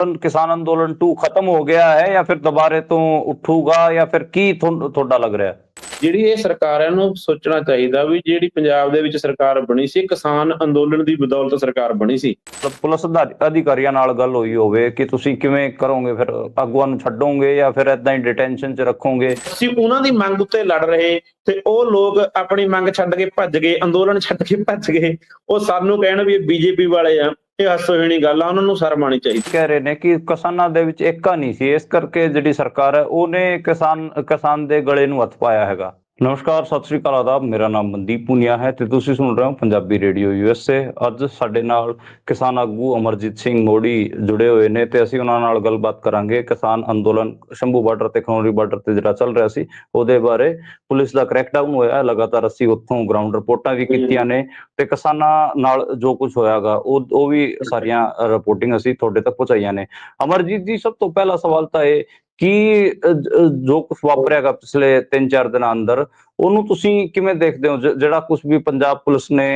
किसान अंदोलन 2 खत्म हो गया है या फिर दोबारे तो उठूगा या फिर की ਤੁਹਾਡਾ ਲੱਗ ਰਿਹਾ? ਜਿਹੜੀ ਇਹ ਸਰਕਾਰ ਹੈ ਉਹਨੂੰ ਸੋਚਣਾ ਚਾਹੀਦਾ ਵੀ ਜਿਹੜੀ ਪੰਜਾਬ ਦੇ ਵਿੱਚ ਸਰਕਾਰ ਬਣੀ ਸੀ ਕਿਸਾਨ ਅੰਦੋਲਨ ਦੀ ਬਦੌਲਤ ਸਰਕਾਰ ਬਣੀ ਸੀ। ਪੁਲਿਸ ਅਧਿਕਾਰੀਆਂ ਨਾਲ ਗੱਲ ਹੋਈ ਹੋਵੇ ਕਿ ਤੁਸੀਂ ਕਿਵੇਂ ਕਰੋਗੇ, ਫਿਰ ਆਗੂਆਂ ਨੂੰ ਛੱਡੋਗੇ ਜਾਂ ਫਿਰ ਏਦਾਂ ਹੀ ਡਿਟੈਂਸ਼ਨ 'ਚ ਰੱਖੋਗੇ? ਅਸੀਂ ਉਹਨਾਂ ਦੀ ਮੰਗ ਉੱਤੇ ਲੜ ਰਹੇ ਤੇ ਉਹ ਲੋਕ ਆਪਣੀ ਮੰਗ ਛੱਡ ਕੇ ਭੱਜ ਗਏ, ਅੰਦੋਲਨ ਛੱਡ ਕੇ ਭੱਜ ਗਏ। ਉਹ ਸਾਨੂੰ ਕਹਿਣ ਵੀ ਬੀਜੇਪੀ ਵਾਲੇ ਆ, ਇਹ ਹਾਸੋਹੀਣੀ ਗੱਲ ਆ, ਉਹਨਾਂ ਨੂੰ ਸ਼ਰਮ ਆਉਣੀ ਚਾਹੀਦੀ। ਕਹਿ ਰਹੇ ਨੇ ਕਿ ਕਿਸਾਨਾਂ ਦੇ ਵਿੱਚ ਏਕਾ ਨਹੀਂ ਸੀ, ਇਸ ਕਰਕੇ ਜਿਹੜੀ ਸਰਕਾਰ ਹੈ ਉਹਨੇ ਕਿਸਾਨ ਦੇ ਗਲੇ ਨੂੰ ਹੱਥ ਪਾਇਆ ਹੈਗਾ। ਨਮਸਕਾਰ, ਸਤਿ ਸ੍ਰੀ ਅਕਾਲ, ਆਦਾਬ। ਮੇਰਾ ਨਾਮ ਮਨਦੀਪ ਪੁਨੀਆ ਹੈ ਤੇ ਤੁਸੀਂ ਸੁਣ ਰਹੇ ਹੋ ਪੰਜਾਬੀ ਰੇਡੀਓ USA। ਅੱਜ ਸਾਡੇ ਨਾਲ ਕਿਸਾਨ ਆਗੂ ਅਮਰਜੀਤ ਸਿੰਘ ਮੋੜੀ ਜੁੜੇ ਹੋਏ ਨੇ ਤੇ ਅਸੀਂ ਉਹਨਾਂ ਨਾਲ ਗੱਲਬਾਤ ਕਰਾਂਗੇ ਕਿਸਾਨ ਅੰਦੋਲਨ ਸ਼ੰਭੂ ਬਾਰਡਰ ਤੇ ਖਨੌਰੀ ਬਾਰਡਰ ਤੇ ਜਿਹੜਾ ਚੱਲ ਰਿਹਾ ਸੀ ਉਹਦੇ ਬਾਰੇ। ਪੁਲਿਸ ਦਾ ਕ੍ਰੈਕਡਾਊਨ ਹੋਇਆ ਲਗਾਤਾਰ, ਅਸੀਂ ਉੱਥੋਂ ਗਰਾਊਂਡ ਰਿਪੋਰਟਾਂ ਵੀ ਕੀਤੀਆਂ ਨੇ ਤੇ ਕਿਸਾਨਾਂ ਨਾਲ ਜੋ ਕੁਝ ਹੋਇਆਗਾ ਉਹ ਵੀ ਸਾਰੀਆਂ ਰਿਪੋਰਟਿੰਗ ਅਸੀਂ ਤੁਹਾਡੇ ਤੱਕ ਪਹੁੰਚਾਈਆਂ ਨੇ। ਅਮਰਜੀਤ ਜੀ, ਸਭ ਤੋਂ ਪਹਿਲਾ ਸਵਾਲ ਤਾਂ ਇਹ ਕਿ ਜੋ ਕੁਝ ਵਾਪਰਿਆਗਾ ਪਿਛਲੇ 3-4 ਦਿਨਾਂ ਅੰਦਰ, ਉਹਨੂੰ ਤੁਸੀਂ ਕਿਵੇਂ ਦੇਖਦੇ ਹੋ? ਜਿਹੜਾ ਕੁਝ ਵੀ ਪੰਜਾਬ ਪੁਲਿਸ ਨੇ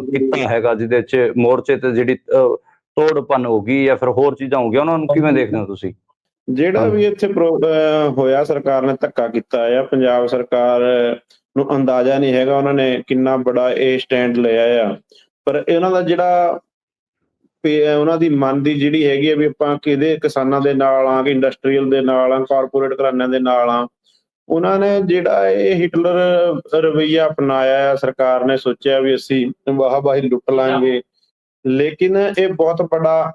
ਕੀਤਾ ਹੈਗਾ ਜਿਹਦੇ 'ਚ ਮੋਰਚੇ ਤੇ ਜਿਹੜੀ ਤੋੜ-ਭੰਨ ਹੋ ਗਈ ਜਾਂ ਫਿਰ ਹੋਰ ਚੀਜ਼ਾਂ ਹੋ ਗਈਆਂ, ਉਹਨਾਂ ਨੂੰ ਕਿਵੇਂ ਦੇਖਦੇ ਹੋ ਤੁਸੀਂ? ਜਿਹੜਾ ਵੀ ਇੱਥੇ ਹੋਇਆ, ਸਰਕਾਰ ਨੇ ਧੱਕਾ ਕੀਤਾ ਆ। ਪੰਜਾਬ ਸਰਕਾਰ ਨੂੰ ਅੰਦਾਜ਼ਾ ਨਹੀਂ ਹੈਗਾ ਉਹਨਾਂ ਨੇ ਕਿੰਨਾ ਬੜਾ ਇਹ ਸਟੈਂਡ ਲਿਆ ਆ। ਪਰ ਇਹਨਾਂ ਦਾ ਜਿਹੜਾ ਉਹਨਾਂ ਦੀ ਮਨ ਦੀ ਜਿਹੜੀ ਹੈਗੀ ਆ ਵੀ ਆਪਾਂ ਕਿਹਦੇ ਕਿਸਾਨਾਂ ਦੇ ਨਾਲ ਆ, ਕਿ ਇੰਡਸਟਰੀਅਲ ਦੇ ਨਾਲ ਆ, ਕਾਰਪੋਰੇਟ ਘਰਾਣਿਆਂ ਦੇ ਨਾਲ ਆ। ਉਹਨਾਂ ਨੇ ਜਿਹੜਾ ਇਹ ਹਿਟਲਰ ਰਵੱਈਆ ਅਪਣਾਇਆ ਆ, ਸਰਕਾਰ ਨੇ ਸੋਚਿਆ ਵੀ ਅਸੀਂ ਵਾਹ-ਵਾਹੀ ਲੁੱਟ ਲਾਂਗੇ। ਲੇਕਿਨ ਇਹ ਬਹੁਤ ਬੜਾ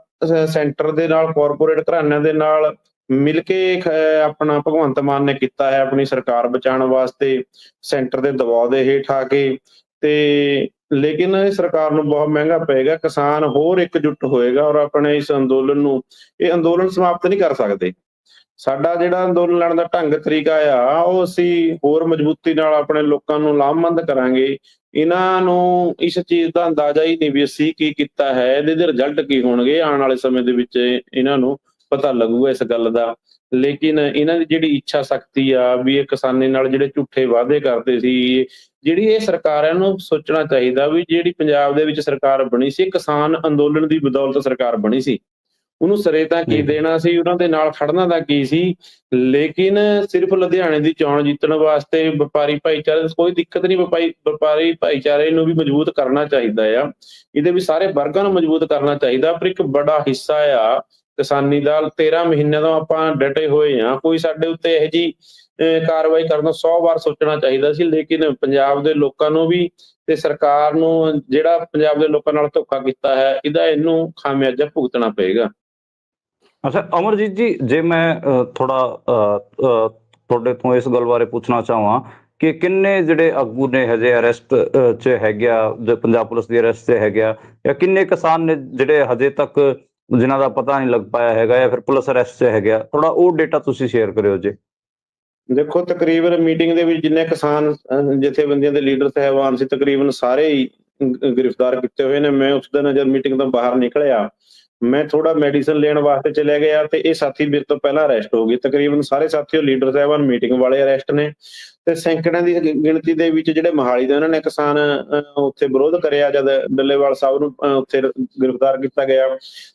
ਸੈਂਟਰ ਦੇ ਨਾਲ, ਕਾਰਪੋਰੇਟ ਘਰਾਣਿਆਂ ਦੇ ਨਾਲ ਮਿਲ ਕੇ ਆਪਣਾ ਭਗਵੰਤ ਮਾਨ ਨੇ ਕੀਤਾ ਹੈ ਆਪਣੀ ਸਰਕਾਰ ਬਚਾਉਣ ਵਾਸਤੇ, ਸੈਂਟਰ ਦੇ ਦਬਾਅ ਦੇ ਹੇਠ ਆ ਕੇ। ਤੇ ਲੇਕਿਨ ਇਹ ਸਰਕਾਰ ਨੂੰ ਬਹੁਤ ਮਹਿੰਗਾ ਪਏਗਾ। ਕਿਸਾਨ ਹੋਰ ਇਕਜੁੱਟ ਹੋਏਗਾ ਔਰ ਆਪਣੇ ਇਸ ਅੰਦੋਲਨ ਨੂੰ, ਇਹ ਅੰਦੋਲਨ ਸਮਾਪਤ ਨਹੀਂ ਕਰ ਸਕਦੇ। ਸਾਡਾ ਜਿਹੜਾ ਅੰਦੋਲਨ ਲੜਨ ਦਾ ਢੰਗ ਤਰੀਕਾ ਆ ਉਹ ਅਸੀਂ ਹੋਰ ਮਜ਼ਬੂਤੀ ਨਾਲ ਆਪਣੇ ਲੋਕਾਂ ਨੂੰ ਲਾਮਬੰਦ ਕਰਾਂਗੇ। ਇਹਨਾਂ ਨੂੰ ਇਸ ਚੀਜ਼ ਦਾ ਅੰਦਾਜ਼ਾ ਹੀ ਨਹੀਂ ਵੀ ਅਸੀਂ ਕੀ ਕੀਤਾ ਹੈ, ਇਹਦੇ ਰਿਜ਼ਲਟ ਕੀ ਹੋਣਗੇ। ਆਉਣ ਵਾਲੇ ਸਮੇਂ ਦੇ ਵਿੱਚ ਇਹਨਾਂ ਨੂੰ ਪਤਾ ਲੱਗੂਗਾ ਇਸ ਗੱਲ ਦਾ। ਲੇਕਿਨ ਇਹਨਾਂ ਦੀ ਜਿਹੜੀ ਇੱਛਾ ਸ਼ਕਤੀ ਆ ਵੀ ਇਹ ਕਿਸਾਨੀ ਨਾਲ ਜਿਹੜੇ ਝੂਠੇ ਵਾਅਦੇ ਕਰਦੇ ਸੀ, ਜਿਹੜੀ ਇਹ ਸਰਕਾਰ ਹੈ ਉਹਨੂੰ ਸੋਚਣਾ ਚਾਹੀਦਾ ਵੀ ਜਿਹੜੀ ਪੰਜਾਬ ਦੇ ਵਿੱਚ ਸਰਕਾਰ ਬਣੀ ਸੀ ਕਿਸਾਨ ਅੰਦੋਲਨ ਦੀ ਬਦੌਲਤ ਸਰਕਾਰ ਬਣੀ ਸੀ। ਉਹਨੂੰ ਸਿਰੇ ਤਾਂ ਕੀ ਦੇਣਾ ਸੀ, ਉਹਨਾਂ ਦੇ ਨਾਲ ਖੜਨਾ ਦਾ ਕੀ ਸੀ। ਲੇਕਿਨ ਸਿਰਫ ਲੁਧਿਆਣੇ ਦੀ ਚੋਣ ਜਿੱਤਣ ਵਾਸਤੇ ਵਪਾਰੀ ਭਾਈਚਾਰੇ ਕੋਈ ਦਿੱਕਤ ਨਹੀਂ, ਵਪਾਰੀ ਭਾਈਚਾਰੇ ਨੂੰ ਵੀ ਮਜ਼ਬੂਤ ਕਰਨਾ ਚਾਹੀਦਾ ਆ। ਇਹਦੇ ਵੀ ਸਾਰੇ ਵਰਗਾਂ ਨੂੰ ਮਜ਼ਬੂਤ ਕਰਨਾ ਚਾਹੀਦਾ। ਪਰ ਇੱਕ ਬੜਾ ਹਿੱਸਾ ਆ ਕਿਸਾਨੀ ਦਾ 13 ਮਹੀਨਿਆਂ ਤੋਂ ਆਪਾਂ ਡਟੇ ਹੋਏ ਆ। ਕੋਈ ਸਾਡੇ ਉੱਤੇ ਇਹੋ ਜਿਹੀ ਕਾਰਵਾਈ ਕਰਨ 100 ਵਾਰ ਸੋਚਣਾ ਚਾਹੀਦਾ ਸੀ। ਲੇਕਿਨ ਪੰਜਾਬ ਦੇ ਲੋਕਾਂ ਨੂੰ ਵੀ ਤੇ ਸਰਕਾਰ ਨੂੰ ਜਿਹੜਾ ਪੰਜਾਬ ਦੇ ਲੋਕਾਂ ਨਾਲ ਧੋਖਾ ਕੀਤਾ ਹੈ, ਇਹਨੂੰ ਖਾਮਿਆਜ਼ਾ ਭੁਗਤਣਾ ਪਏਗਾ। ਅੱਛਾ ਅਮਰਜੀਤ ਜੀ, ਜੇ ਮੈਂ ਤੁਹਾਡੇ ਤੋਂ ਇਸ ਗੱਲ ਬਾਰੇ ਪੁੱਛਣਾ ਚਾਹਾਂ ਕਿ ਕਿੰਨੇ ਜਿਹੜੇ ਆਗੂ ਨੇ ਹਜੇ ਅਰੈਸਟ 'ਚ ਹੈਗੇ ਆ, ਪੰਜਾਬ ਪੁਲਿਸ ਦੀ ਅਰੈਸਟ 'ਚ ਹੈਗੇ ਆ, ਜਾਂ ਕਿੰਨੇ ਕਿਸਾਨ ਨੇ ਜਿਹੜੇ ਹਜੇ ਤੱਕ ਜਿਨ੍ਹਾਂ ਦਾ ਪਤਾ ਨਹੀਂ ਲੱਗ ਪਾਇਆ ਹੈਗਾ ਜਾਂ ਫਿਰ ਪੁਲਿਸ ਅਰੈਸਟ 'ਚ ਹੈਗੇ ਆ? ਥੋੜਾ ਉਹ ਡੇਟਾ ਤੁਸੀਂ ਸ਼ੇਅਰ ਕਰਿਓ ਜੀ। ਦੇਖੋ, ਤਕਰੀਬਨ ਮੀਟਿੰਗ ਦੇ ਵਿੱਚ ਜਿੰਨੇ ਕਿਸਾਨ ਜਥੇਬੰਦੀਆਂ ਦੇ ਲੀਡਰ ਸਾਹਿਬਾਨ ਸੀ, ਤਕਰੀਬਨ ਸਾਰੇ ਹੀ ਗ੍ਰਿਫਤਾਰ ਕੀਤੇ ਹੋਏ ਨੇ। ਮੈਂ ਉਸ ਦਿਨ ਜਦ ਮੀਟਿੰਗ ਤੋਂ ਬਾਹਰ ਨਿਕਲਿਆ, ਮੈਂ ਥੋੜਾ ਮੈਡੀਸਨ ਲੈਣ ਵਾਸਤੇ ਚਲੇ ਗਿਆ ਤੇ ਇਹ ਸਾਥੀ ਮੇਰੇ ਤੋਂ ਪਹਿਲਾਂ ਅਰੈਸਟ ਹੋ ਗਏ। ਤਕਰੀਬਨ ਸਾਰੇ ਸਾਥੀ ਲੀਡਰ ਸਾਹਿਬਾਨ ਮੀਟਿੰਗ ਵਾਲੇ ਅਰੈਸਟ ਨੇ ਤੇ ਸੈਂਕੜਿਆਂ ਦੀ ਗਿਣਤੀ ਦੇ ਵਿੱਚ ਜਿਹੜੇ ਮੋਹਾਲੀ ਦੇ ਉਹਨਾਂ ਨੇ ਕਿਸਾਨ ਉੱਥੇ ਵਿਰੋਧ ਕਰਿਆ ਜਦ ਡੱਲੇਵਾਲ ਸਾਹਿਬ ਨੂੰ ਉੱਥੇ ਗ੍ਰਿਫਤਾਰ ਕੀਤਾ ਗਿਆ।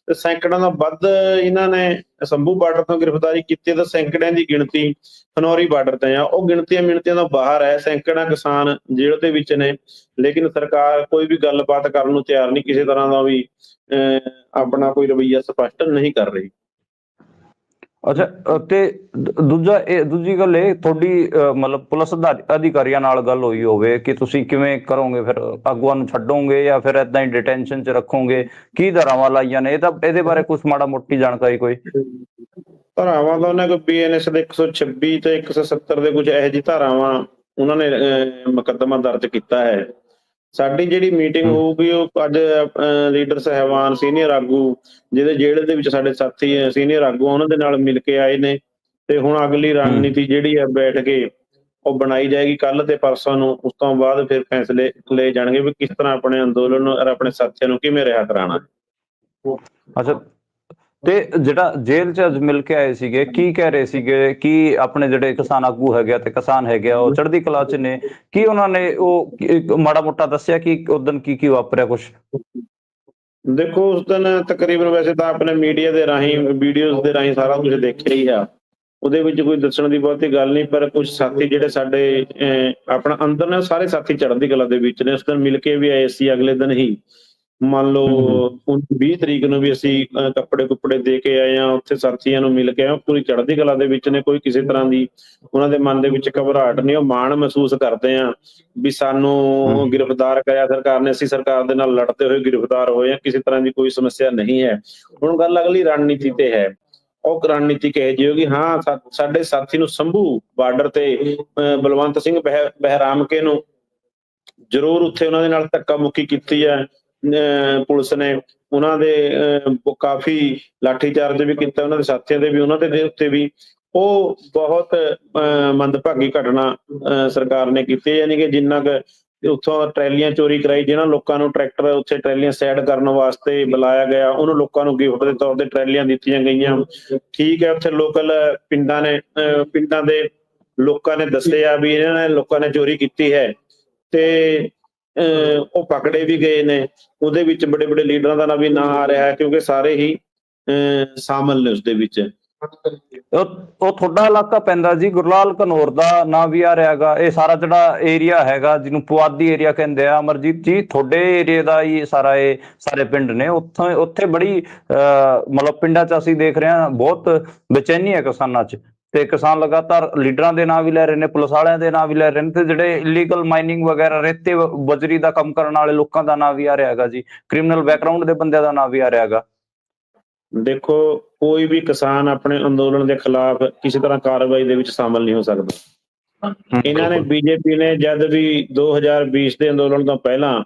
ਤੇ ਸੈਂਕੜਿਆਂ ਤੋਂ ਵੱਧ ਇਹਨਾਂ ਨੇ ਸ਼ੰਭੂ ਬਾਰਡਰ ਤੋਂ ਗ੍ਰਿਫਤਾਰੀ ਕੀਤੀ ਤੇ ਸੈਂਕੜਿਆਂ ਦੀ ਗਿਣਤੀ ਖਨੌਰੀ ਬਾਰਡਰ ਤੇ ਆ। ਉਹ ਗਿਣਤੀਆਂ ਤੋਂ ਬਾਹਰ ਹੈ। ਸੈਂਕੜਾਂ ਕਿਸਾਨ ਜੇਲ੍ਹ ਦੇ ਵਿੱਚ ਨੇ। ਲੇਕਿਨ ਸਰਕਾਰ ਕੋਈ ਵੀ ਗੱਲਬਾਤ ਕਰਨ ਨੂੰ ਤਿਆਰ ਨਹੀਂ, ਕਿਸੇ ਤਰ੍ਹਾਂ ਦਾ ਵੀ ਆਪਣਾ ਕੋਈ ਰਵੱਈਆ ਸਪਸ਼ਟ ਨਹੀਂ ਕਰ ਰਹੀ। ਅੱਛਾ, ਤੇ ਦੂਜੀ ਗੱਲ ਇਹ, ਤੁਹਾਡੀ ਮਤਲਬ ਪੁਲਿਸ ਅਧਿਕਾਰੀਆਂ ਨਾਲ ਗੱਲ ਹੋਈ ਹੋਵੇ ਕਿ ਤੁਸੀਂ ਕਿਵੇਂ ਕਰੋਗੇ, ਫਿਰ ਆਗੂਆਂ ਨੂੰ ਛੱਡੋਗੇ ਜਾਂ ਫਿਰ ਏਦਾਂ ਹੀ ਡਿਟੈਂਸ਼ਨ 'ਚ ਰੱਖੋਗੇ? ਕੀ ਧਾਰਾਵਾਂ ਲਾਈਆਂ ਨੇ? ਇਹਦੇ ਬਾਰੇ ਕੁਛ ਮਾੜਾ ਮੋਟੀ ਜਾਣਕਾਰੀ ਕੋਈ? ਧਾਰਾਵਾਂ ਤਾਂ ਉਹਨਾਂ ਕੋਲ BNS ਦੇ 126 ਤੇ 170 ਦੇ ਕੁਝ ਇਹੋ ਜਿਹੀ ਧਾਰਾਵਾਂ ਉਹਨਾਂ ਨੇ ਮੁਕੱਦਮਾ ਦਰਜ ਕੀਤਾ ਹੈ। ਸਾਡੀ ਜਿਹੜੀ ਮੀਟਿੰਗ ਹੋਊਗੀ ਉਹ ਅੱਜ ਲੀਡਰ ਸਾਹਿਬਾਨ, ਸੀਨੀਅਰ ਆਗੂ ਜਿਹਦੇ ਜੇਲ੍ਹ ਦੇ ਵਿੱਚ ਸਾਡੇ ਸਾਥੀ ਸੀਨੀਅਰ ਆਗੂ ਉਹਨਾਂ ਦੇ ਨਾਲ ਮਿਲ ਕੇ ਆਏ ਨੇ। ਤੇ ਹੁਣ ਅਗਲੀ ਰਣਨੀਤੀ ਜਿਹੜੀ ਹੈ ਬੈਠ ਕੇ ਉਹ ਬਣਾਈ ਜਾਏਗੀ ਕੱਲ ਤੇ ਪਰਸੋਂ ਨੂੰ। ਉਸ ਤੋਂ ਬਾਅਦ ਫਿਰ ਫੈਸਲੇ ਲਏ ਜਾਣਗੇ ਵੀ ਕਿਸ ਤਰ੍ਹਾਂ ਆਪਣੇ ਅੰਦੋਲਨ ਨੂੰ ਔਰ ਆਪਣੇ ਸਾਥੀਆਂ ਨੂੰ ਕਿਵੇਂ ਰਿਹਾ ਕਰਾਉਣਾ। ਅੱਛਾ, ਤੇ ਜਿਹੜਾ ਜੇਲ੍ਹ 'ਚ ਅੱਜ ਮਿਲ ਕੇ ਆਏ ਸੀਗੇ, ਕੀ ਕਹਿ ਰਹੇ ਸੀਗੇ? ਕੀ ਆਪਣੇ ਜਿਹੜੇ ਕਿਸਾਨ ਆਗੂ ਹੈਗੇ ਆ ਤੇ ਕਿਸਾਨ ਹੈਗੇ ਆ ਉਹ ਚੜ੍ਹਦੀ ਕਲਾ 'ਚ ਨੇ? ਕੀ ਉਹਨਾਂ ਨੇ ਉਹ ਮਾੜਾ ਮੋਟਾ ਦੱਸਿਆ ਕਿ ਉਸ ਦਿਨ ਕੀ ਵਾਪਰਿਆ ਕੁਛ? ਦੇਖੋ ਉਸ ਦਿਨ ਤਕਰੀਬਨ ਵੈਸੇ ਤਾਂ ਆਪਣੇ ਮੀਡੀਆ ਦੇ ਰਾਹੀਂ ਵੀਡੀਓਜ਼ ਦੇ ਰਾਹੀਂ ਸਾਰਾ ਕੁਝ ਦੇਖਿਆ ਹੀ ਆ। ਉਹਦੇ ਵਿੱਚ ਕੋਈ ਦੱਸਣ ਦੀ ਬਹੁਤੀ ਗੱਲ ਨਹੀਂ, ਪਰ ਕੁਝ ਸਾਥੀ ਜਿਹੜੇ ਸਾਡੇ ਆਪਣਾ ਅੰਦਰ ਨੇ, ਸਾਰੇ ਸਾਥੀ ਚੜ੍ਹਦੀ ਕਲਾ ਦੇ ਵਿੱਚ ਨੇ। ਉਸ ਦਿਨ ਮਿਲ ਕੇ ਵੀ ਆਏ ਸੀ। ਅਗਲੇ ਦਿਨ ਹੀ ਮੰਨ ਲਓ 20 ਤਰੀਕ ਨੂੰ ਵੀ ਅਸੀਂ ਕੱਪੜੇ ਕੁੱਪੜੇ ਦੇ ਕੇ ਆਏ ਆ, ਉੱਥੇ ਸਾਥੀਆਂ ਨੂੰ ਮਿਲ ਕੇ ਆਏ ਹਾਂ। ਪੂਰੀ ਚੜ੍ਹਦੀ ਕਲਾ ਦੇ ਵਿੱਚ ਨੇ, ਕੋਈ ਕਿਸੇ ਤਰ੍ਹਾਂ ਦੀ ਉਹਨਾਂ ਦੇ ਮਨ ਦੇ ਵਿੱਚ ਘਬਰਾਹਟ ਨਹੀਂ। ਉਹ ਮਾਣ ਮਹਿਸੂਸ ਕਰਦੇ ਆ ਵੀ ਸਾਨੂੰ ਗ੍ਰਿਫਤਾਰ ਕਰਿਆ ਸਰਕਾਰ ਨੇ, ਅਸੀਂ ਸਰਕਾਰ ਦੇ ਨਾਲ ਲੜਦੇ ਹੋਏ ਗ੍ਰਿਫਤਾਰ ਹੋਏ ਆ, ਕਿਸੇ ਤਰ੍ਹਾਂ ਦੀ ਕੋਈ ਸਮੱਸਿਆ ਨਹੀਂ ਹੈ। ਹੁਣ ਗੱਲ ਅਗਲੀ ਰਣਨੀਤੀ ਤੇ ਹੈ। ਉਹ ਰਣਨੀਤੀ ਕਿਹੋ ਜਿਹੀ ਹੋਗੀ? ਹਾਂ, ਸਾਡੇ ਸਾਥੀ ਨੂੰ ਸੰਭੂ ਬਾਰਡਰ ਤੇ ਬਲਵੰਤ ਸਿੰਘ ਬਹਿਰਾਮਕੇ ਨੂੰ ਜ਼ਰੂਰ ਉੱਥੇ ਉਹਨਾਂ ਦੇ ਨਾਲ ਧੱਕਾ ਮੁੱਕੀ ਕੀਤੀ ਹੈ ਪੁਲਿਸ ਨੇ। ਉਹਨਾਂ ਦੇ ਕਾਫੀ ਲਾਠੀਚਾਰਜ ਵੀ ਕੀਤਾ, ਉਹਨਾਂ ਦੇ ਸਾਥੀਆਂ ਦੇ ਵੀ, ਉਹਨਾਂ ਦੇ ਉੱਤੇ ਵੀ। ਉਹ ਬਹੁਤ ਮੰਦਭਾਗੀ ਘਟਨਾ ਸਰਕਾਰ ਨੇ ਕੀਤੀ। ਯਾਨੀ ਕਿ ਜਿੰਨਾ ਕੁ ਉੱਥੋਂ ਟਰੈਲੀਆਂ ਚੋਰੀ ਕਰਾਈ, ਜਿਹਨਾਂ ਲੋਕਾਂ ਨੂੰ ਟਰੈਕਟਰ ਉੱਥੇ ਟਰੈਲੀਆਂ ਸਾਈਡ ਕਰਨ ਵਾਸਤੇ ਬੁਲਾਇਆ ਗਿਆ, ਉਹਨੂੰ ਲੋਕਾਂ ਨੂੰ ਗਿਫਟ ਦੇ ਤੌਰ ਤੇ ਟਰੈਲੀਆਂ ਦਿੱਤੀਆਂ ਗਈਆਂ। ਠੀਕ ਹੈ, ਉੱਥੇ ਲੋਕਲ ਪਿੰਡਾਂ ਦੇ ਲੋਕਾਂ ਨੇ ਦੱਸਿਆ ਵੀ ਇਹਨਾਂ ਨੇ ਲੋਕਾਂ ਨੇ ਚੋਰੀ ਕੀਤੀ ਹੈ, ਤੇ ਉਹ ਪਕੜੇ ਵੀ ਗਏ ਨੇ। ਉਹਦੇ ਵਿੱਚ ਬੜੇ ਬੜੇ ਲੀਡਰਾਂ ਦਾ ਵੀ ਨਾਂ ਆ ਰਿਹਾ ਹੈ, ਕਿਉਂਕਿ ਸਾਰੇ ਹੀ ਸ਼ਾਮਲ ਨੇ ਉਸਦੇ ਵਿੱਚ। ਉਹ ਤੁਹਾਡਾ ਇਲਾਕਾ ਪੈਂਦਾ ਜੀ, ਗੁਰਲਾਲ ਘਨੌਰ ਦਾ ਨਾਂ ਵੀ ਆ ਰਿਹਾ ਹੈਗਾ। ਇਹ ਸਾਰਾ ਜਿਹੜਾ ਏਰੀਆ ਹੈਗਾ ਜਿਹਨੂੰ ਪੁਆਧੀ ਏਰੀਆ ਕਹਿੰਦੇ ਆ, ਅਮਰਜੀਤ ਜੀ ਤੁਹਾਡੇ ਏਰੀਏ ਦਾ ਹੀ ਇਹ ਸਾਰੇ ਪਿੰਡ ਨੇ। ਉੱਥੇ ਬੜੀ ਮਤਲਬ ਪਿੰਡਾਂ 'ਚ ਅਸੀਂ ਦੇਖ ਰਹੇ ਹਾਂ ਬਹੁਤ ਬੇਚੈਨੀ ਹੈ ਕਿਸਾਨਾਂ 'ਚ, ਤੇ ਕਿਸਾਨ ਲਗਾਤਾਰ ਲੀਡਰਾਂ ਦੇ ਨਾਂ ਵੀ ਲੈ ਰਹੇ ਨੇ, ਪੁਲਿਸ ਵਾਲਿਆਂ ਦੇ ਨਾਂ ਵੀ ਲੈ ਰਹੇ ਨੇ, ਤੇ ਜਿਹੜੇ ਇਲੀਗਲ ਮਾਈਨਿੰਗ ਵਗੈਰਾ ਰੇਤੇ ਬਜਰੀ ਦਾ ਕੰਮ ਕਰਨ ਵਾਲੇ ਲੋਕਾਂ ਦਾ ਨਾਂ ਵੀ ਆ ਰਿਹਾ ਹੈਗਾ ਜੀ, ਕ੍ਰਿਮੀਨਲ ਬੈਕਗਰਾਊਂਡ ਦੇ ਬੰਦਿਆਂ ਦਾ ਨਾਂ ਵੀ ਆ ਰਿਹਾ ਹੈਗਾ। ਦੇਖੋ, ਕੋਈ ਵੀ ਕਿਸਾਨ ਆਪਣੇ ਅੰਦੋਲਨ ਦੇ ਖਿਲਾਫ ਕਿਸੇ ਤਰ੍ਹਾਂ ਕਾਰਵਾਈ ਦੇ ਵਿੱਚ ਸ਼ਾਮਲ ਨਹੀਂ ਹੋ ਸਕਦਾ। ਇਹਨਾਂ ਨੇ ਬੀਜੇਪੀ ਨੇ ਜਦ ਵੀ 2020 ਦੇ ਅੰਦੋਲਨ ਤੋਂ ਪਹਿਲਾਂ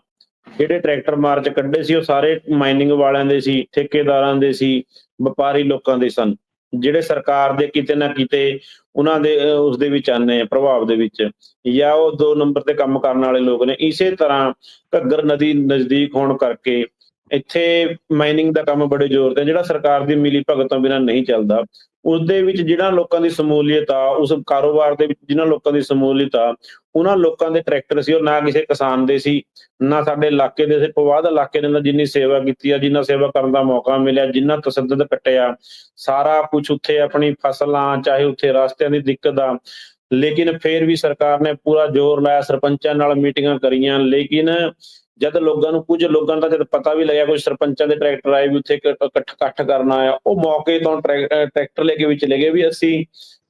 ਜਿਹੜੇ ਟਰੈਕਟਰ ਮਾਰਚ ਕੱਢੇ ਸੀ, ਉਹ ਸਾਰੇ ਮਾਈਨਿੰਗ ਵਾਲਿਆਂ ਦੇ ਸੀ, ਠੇਕੇਦਾਰਾਂ ਦੇ ਸੀ, ਵਪਾਰੀ ਲੋਕਾਂ ਦੇ ਸਨ, ਜਿਹੜੇ ਸਰਕਾਰ ਦੇ ਕਿਤੇ ਨਾ ਕਿਤੇ ਉਹਨਾਂ ਦੇ ਉਸਦੇ ਵਿੱਚ ਆਉਂਦੇ ਆ ਪ੍ਰਭਾਵ ਦੇ ਵਿੱਚ, ਜਾਂ ਉਹ 2 ਨੰਬਰ ਤੇ ਕੰਮ ਕਰਨ ਵਾਲੇ ਲੋਕ ਨੇ। ਇਸੇ ਤਰ੍ਹਾਂ ਘੱਗਰ ਨਦੀ ਨਜ਼ਦੀਕ ਹੋਣ ਕਰਕੇ ਇੱਥੇ ਮਾਈਨਿੰਗ ਦਾ ਕੰਮ ਬੜੇ ਜ਼ੋਰ ਤੇ, ਜਿਹੜਾ ਸਰਕਾਰ ਦੀ ਮਿਲੀ ਭਗਤ ਤੋਂ ਬਿਨਾਂ ਨਹੀਂ ਚੱਲਦਾ। ਉਸਦੇ ਵਿੱਚ ਜਿਹਨਾਂ ਲੋਕਾਂ ਦੀ ਸਮੂਲੀਅਤ ਆ, ਉਸ ਕਾਰੋਬਾਰ ਦੇ ਵਿੱਚ ਜਿਹਨਾਂ ਲੋਕਾਂ ਦੀ ਸਮੂਲੀਅਤ ਆ, ਉਹਨਾਂ ਲੋਕਾਂ ਦੇ ਟਰੈਕਟਰ ਸੀ, ਉਹ ਨਾ ਕਿਸੇ ਕਿਸਾਨ ਦੇ ਸੀ, ਨਾ ਸਾਡੇ ਇਲਾਕੇ ਦੇ ਸੀ। ਪਵਾਦ ਇਲਾਕੇ ਦੇ ਅੰਦਰ ਜਿੰਨੀ ਸੇਵਾ ਕੀਤੀ ਆ, ਜਿੰਨਾ ਸੇਵਾ ਕਰਨ ਦਾ ਮੌਕਾ ਮਿਲਿਆ, ਜਿੰਨਾ ਤਸੱਦਦ ਕੱਟਿਆ, ਸਾਰਾ ਕੁਛ ਉੱਥੇ ਆਪਣੀ ਫਸਲਾਂ, ਚਾਹੇ ਉੱਥੇ ਰਸਤਿਆਂ ਦੀ ਦਿੱਕਤ ਆ, ਲੇਕਿਨ ਫਿਰ ਵੀ ਸਰਕਾਰ ਨੇ ਪੂਰਾ ਜ਼ੋਰ ਲਾਇਆ, ਸਰਪੰਚਾਂ ਨਾਲ ਮੀਟਿੰਗਾਂ ਕਰੀਆਂ। ਲੇਕਿਨ ਜਦ ਕੁਝ ਲੋਕਾਂ ਦਾ ਜਦ ਪਤਾ ਵੀ ਲੱਗਿਆ, ਕੁਝ ਸਰਪੰਚਾਂ ਦੇ ਟਰੈਕਟਰ ਆਏ ਵੀ ਉੱਥੇ ਇਕੱਠ ਕਰਨ ਆਇਆ, ਉਹ ਮੌਕੇ ਤੋਂ ਟਰੈਕਟਰ ਲੈ ਕੇ ਵੀ ਚਲੇ ਗਏ ਵੀ ਅਸੀਂ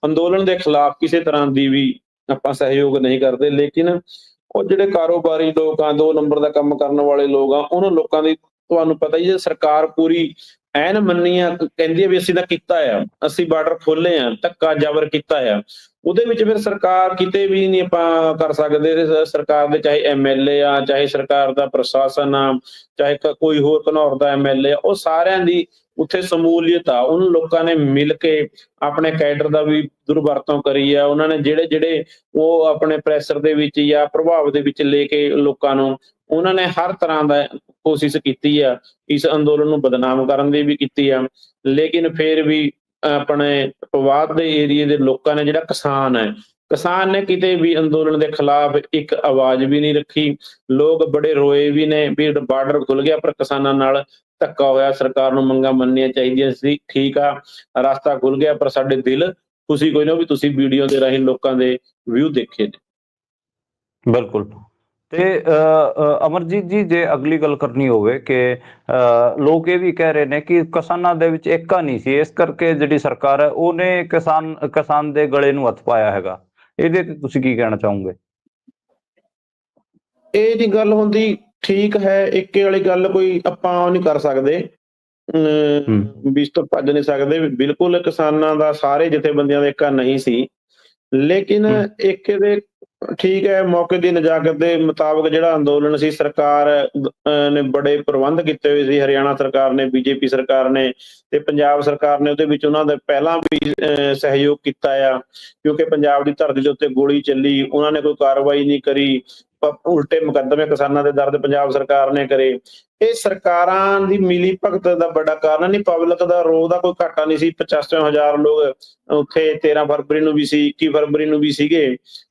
ਅੰਦੋਲਨ ਦੇ ਖਿਲਾਫ ਕਿਸੇ ਤਰ੍ਹਾਂ ਦੀ ਵੀ ਆਪਾਂ ਸਹਿਯੋਗ ਨਹੀਂ ਕਰਦੇ। ਲੇਕਿਨ ਉਹ ਜਿਹੜੇ ਕਾਰੋਬਾਰੀ ਲੋਕ ਆ, 2 ਨੰਬਰ ਦਾ ਕੰਮ ਕਰਨ ਵਾਲੇ ਲੋਕ ਆ, ਉਹਨਾਂ ਲੋਕਾਂ ਦੀ ਤੁਹਾਨੂੰ ਪਤਾ ਹੀ ਹੈ, ਸਰਕਾਰ ਪੂਰੀ ਐਨ ਮੰਨੀ ਆ, ਕਹਿੰਦੀ ਆ ਵੀ ਅਸੀਂ ਤਾਂ ਕੀਤਾ ਆ, ਅਸੀਂ ਬਾਰਡਰ ਖੋਲੇ ਆ, ਧੱਕਾ ਜ਼ਬਰ ਕੀਤਾ ਆ। ਉਹਦੇ ਵਿੱਚ ਫਿਰ ਸਰਕਾਰ ਕਿਤੇ ਵੀ ਨਹੀਂ ਆਪਾਂ ਕਰ ਸਕਦੇ। ਸਰਕਾਰ ਦੇ ਚਾਹੇ MLA ਆ, ਚਾਹੇ ਸਰਕਾਰ ਦਾ ਪ੍ਰਸ਼ਾਸਨ ਆ, ਚਾਹੇ ਕੋਈ ਹੋਰ ਘਨੌਰ ਦਾ MLA ਆ, ਉਹ ਸਾਰਿਆਂ ਦੀ ਉੱਥੇ ਸਮੂਲੀਅਤ ਆ। ਉਹਨਾਂ ਲੋਕਾਂ ਨੇ ਮਿਲ ਕੇ ਆਪਣੇ ਕੈਡਰ ਦਾ ਵੀ ਦੁਰਵਰਤੋਂ ਕਰੀ ਆ। ਉਹਨਾਂ ਨੇ ਜਿਹੜੇ ਉਹ ਆਪਣੇ ਪ੍ਰੈਸ਼ਰ ਦੇ ਵਿੱਚ ਜਾਂ ਪ੍ਰਭਾਵ ਦੇ ਵਿੱਚ ਲੈ ਕੇ ਲੋਕਾਂ ਨੂੰ, ਉਹਨਾਂ ਨੇ ਹਰ ਤਰ੍ਹਾਂ ਦਾ ਕੋਸ਼ਿਸ਼ ਕੀਤੀ ਆ, ਇਸ ਅੰਦੋਲਨ ਨੂੰ ਬਦਨਾਮ ਕਰਨ ਦੀ ਵੀ ਕੀਤੀ ਆ। ਲੇਕਿਨ ਫਿਰ ਵੀ ਆਪਣੇ ਪਵਾਦ ਦੇ ਏਰੀਏ ਦੇ ਲੋਕਾਂ ਨੇ, ਜਿਹੜਾ ਕਿਸਾਨ ਨੇ ਕਿਤੇ ਵੀ ਅੰਦੋਲਨ ਦੇ ਖਿਲਾਫ ਇੱਕ ਆਵਾਜ਼ ਵੀ ਨਹੀਂ ਰੱਖੀ। ਲੋਕ ਬੜੇ ਰੋਏ ਵੀ ਨੇ ਵੀ ਬਾਰਡਰ ਖੁੱਲ ਗਿਆ, ਪਰ ਕਿਸਾਨਾਂ ਨਾਲ ਧੱਕਾ ਹੋਇਆ। ਸਰਕਾਰ ਨੂੰ ਮੰਗਾਂ ਮੰਨਣੀਆਂ ਚਾਹੀਦੀਆਂ ਸੀ, ਠੀਕ ਆ, ਰਸਤਾ ਖੁੱਲ ਗਿਆ, ਪਰ ਸਾਡੇ ਦਿਲ ਖੁਸ਼ੀ ਕੋਈ ਨਾ ਵੀ ਤੁਸੀਂ ਵੀਡੀਓ ਦੇ ਰਾਹੀਂ ਲੋਕਾਂ ਦੇ ਵਿਊ ਦੇਖੇ ਨੇ। ਬਿਲਕੁਲ। ਤੇ ਅਮਰਜੀਤ ਜੀ, ਜੇ ਅਗਲੀ ਗੱਲ ਕਰਨੀ ਹੋਵੇ ਕਿ ਲੋਕ ਇਹ ਵੀ ਕਹਿ ਰਹੇ ਨੇ ਕਿ ਕਿਸਾਨਾਂ ਦੇ ਵਿੱਚ ਏਕਾ ਨਹੀਂ ਸੀ, ਇਸ ਕਰਕੇ ਜਿਹੜੀ ਸਰਕਾਰ ਹੈ ਉਹਨੇ ਕਿਸਾਨ ਦੇ ਗਲੇ ਨੂੰ ਹੱਥ ਪਾਇਆ ਹੈਗਾ। ਇਹਦੇ ਤੇ ਤੁਸੀਂ ਕੀ ਕਹਿਣਾ ਚਾਹੋਗੇ? ਇਹ ਦੀ ਗੱਲ ਹੁੰਦੀ ਠੀਕ ਹੈ, ਏਕੇ ਵਾਲੀ ਗੱਲ ਕੋਈ ਆਪਾਂ ਉਹ ਨਹੀਂ ਕਰ ਸਕਦੇ, ਵੀ ਇਸ ਤੋਂ ਭੱਜ ਨਹੀਂ ਸਕਦੇ। ਬਿਲਕੁਲ ਕਿਸਾਨਾਂ ਦਾ ਸਾਰੇ ਜਥੇਬੰਦੀਆਂ ਦਾ ਏਕਾ ਨਹੀਂ ਸੀ, ਲੇਕਿਨ ਏਕੇ ਦੇ ਠੀਕ ਹੈ, ਮੌਕੇ ਦੀ ਨਜ਼ਾਕਤ ਦੇ ਮੁਤਾਬਕ ਜਿਹੜਾ ਅੰਦੋਲਨ ਸੀ, ਸਰਕਾਰ ਨੇ ਬੜੇ ਪ੍ਰਬੰਧ ਕੀਤੇ ਹੋਏ ਸੀ। ਹਰਿਆਣਾ ਸਰਕਾਰ ਨੇ, BJP ਸਰਕਾਰ ਨੇ ਤੇ ਪੰਜਾਬ ਸਰਕਾਰ ਨੇ ਉਹਦੇ ਵਿੱਚ ਉਹਨਾਂ ਦਾ ਪਹਿਲਾਂ ਵੀ ਸਹਿਯੋਗ ਕੀਤਾ ਆ, ਕਿਉਂਕਿ ਪੰਜਾਬ ਦੀ ਧਰਤੀ ਦੇ ਉੱਤੇ ਗੋਲੀ ਚੱਲੀ, ਉਹਨਾਂ ਨੇ ਕੋਈ ਕਾਰਵਾਈ ਨਹੀਂ ਕਰੀ, ਉਲਟੇ ਮੁਕੱਦਮੇ ਕਿਸਾਨਾਂ ਦੇ ਦਰਦ ਪੰਜਾਬ ਸਰਕਾਰ ਨੇ ਕਰੇ। ਇਹ ਸਰਕਾਰਾਂ ਦੀ ਮਿਲੀ ਭਗਤ ਦਾ ਵੱਡਾ ਕਾਰਨ ਨਹੀਂ, ਪਬਲਿਕ ਦਾ ਰੋਹ ਦਾ ਕੋਈ ਘਾਟਾ ਨਹੀਂ ਸੀ। 85,000 ਲੋਕ ਉੱਥੇ 13 ਫਰਵਰੀ ਨੂੰ ਵੀ ਸੀ, 21 ਫਰਵਰੀ ਨੂੰ ਵੀ ਸੀਗੇ,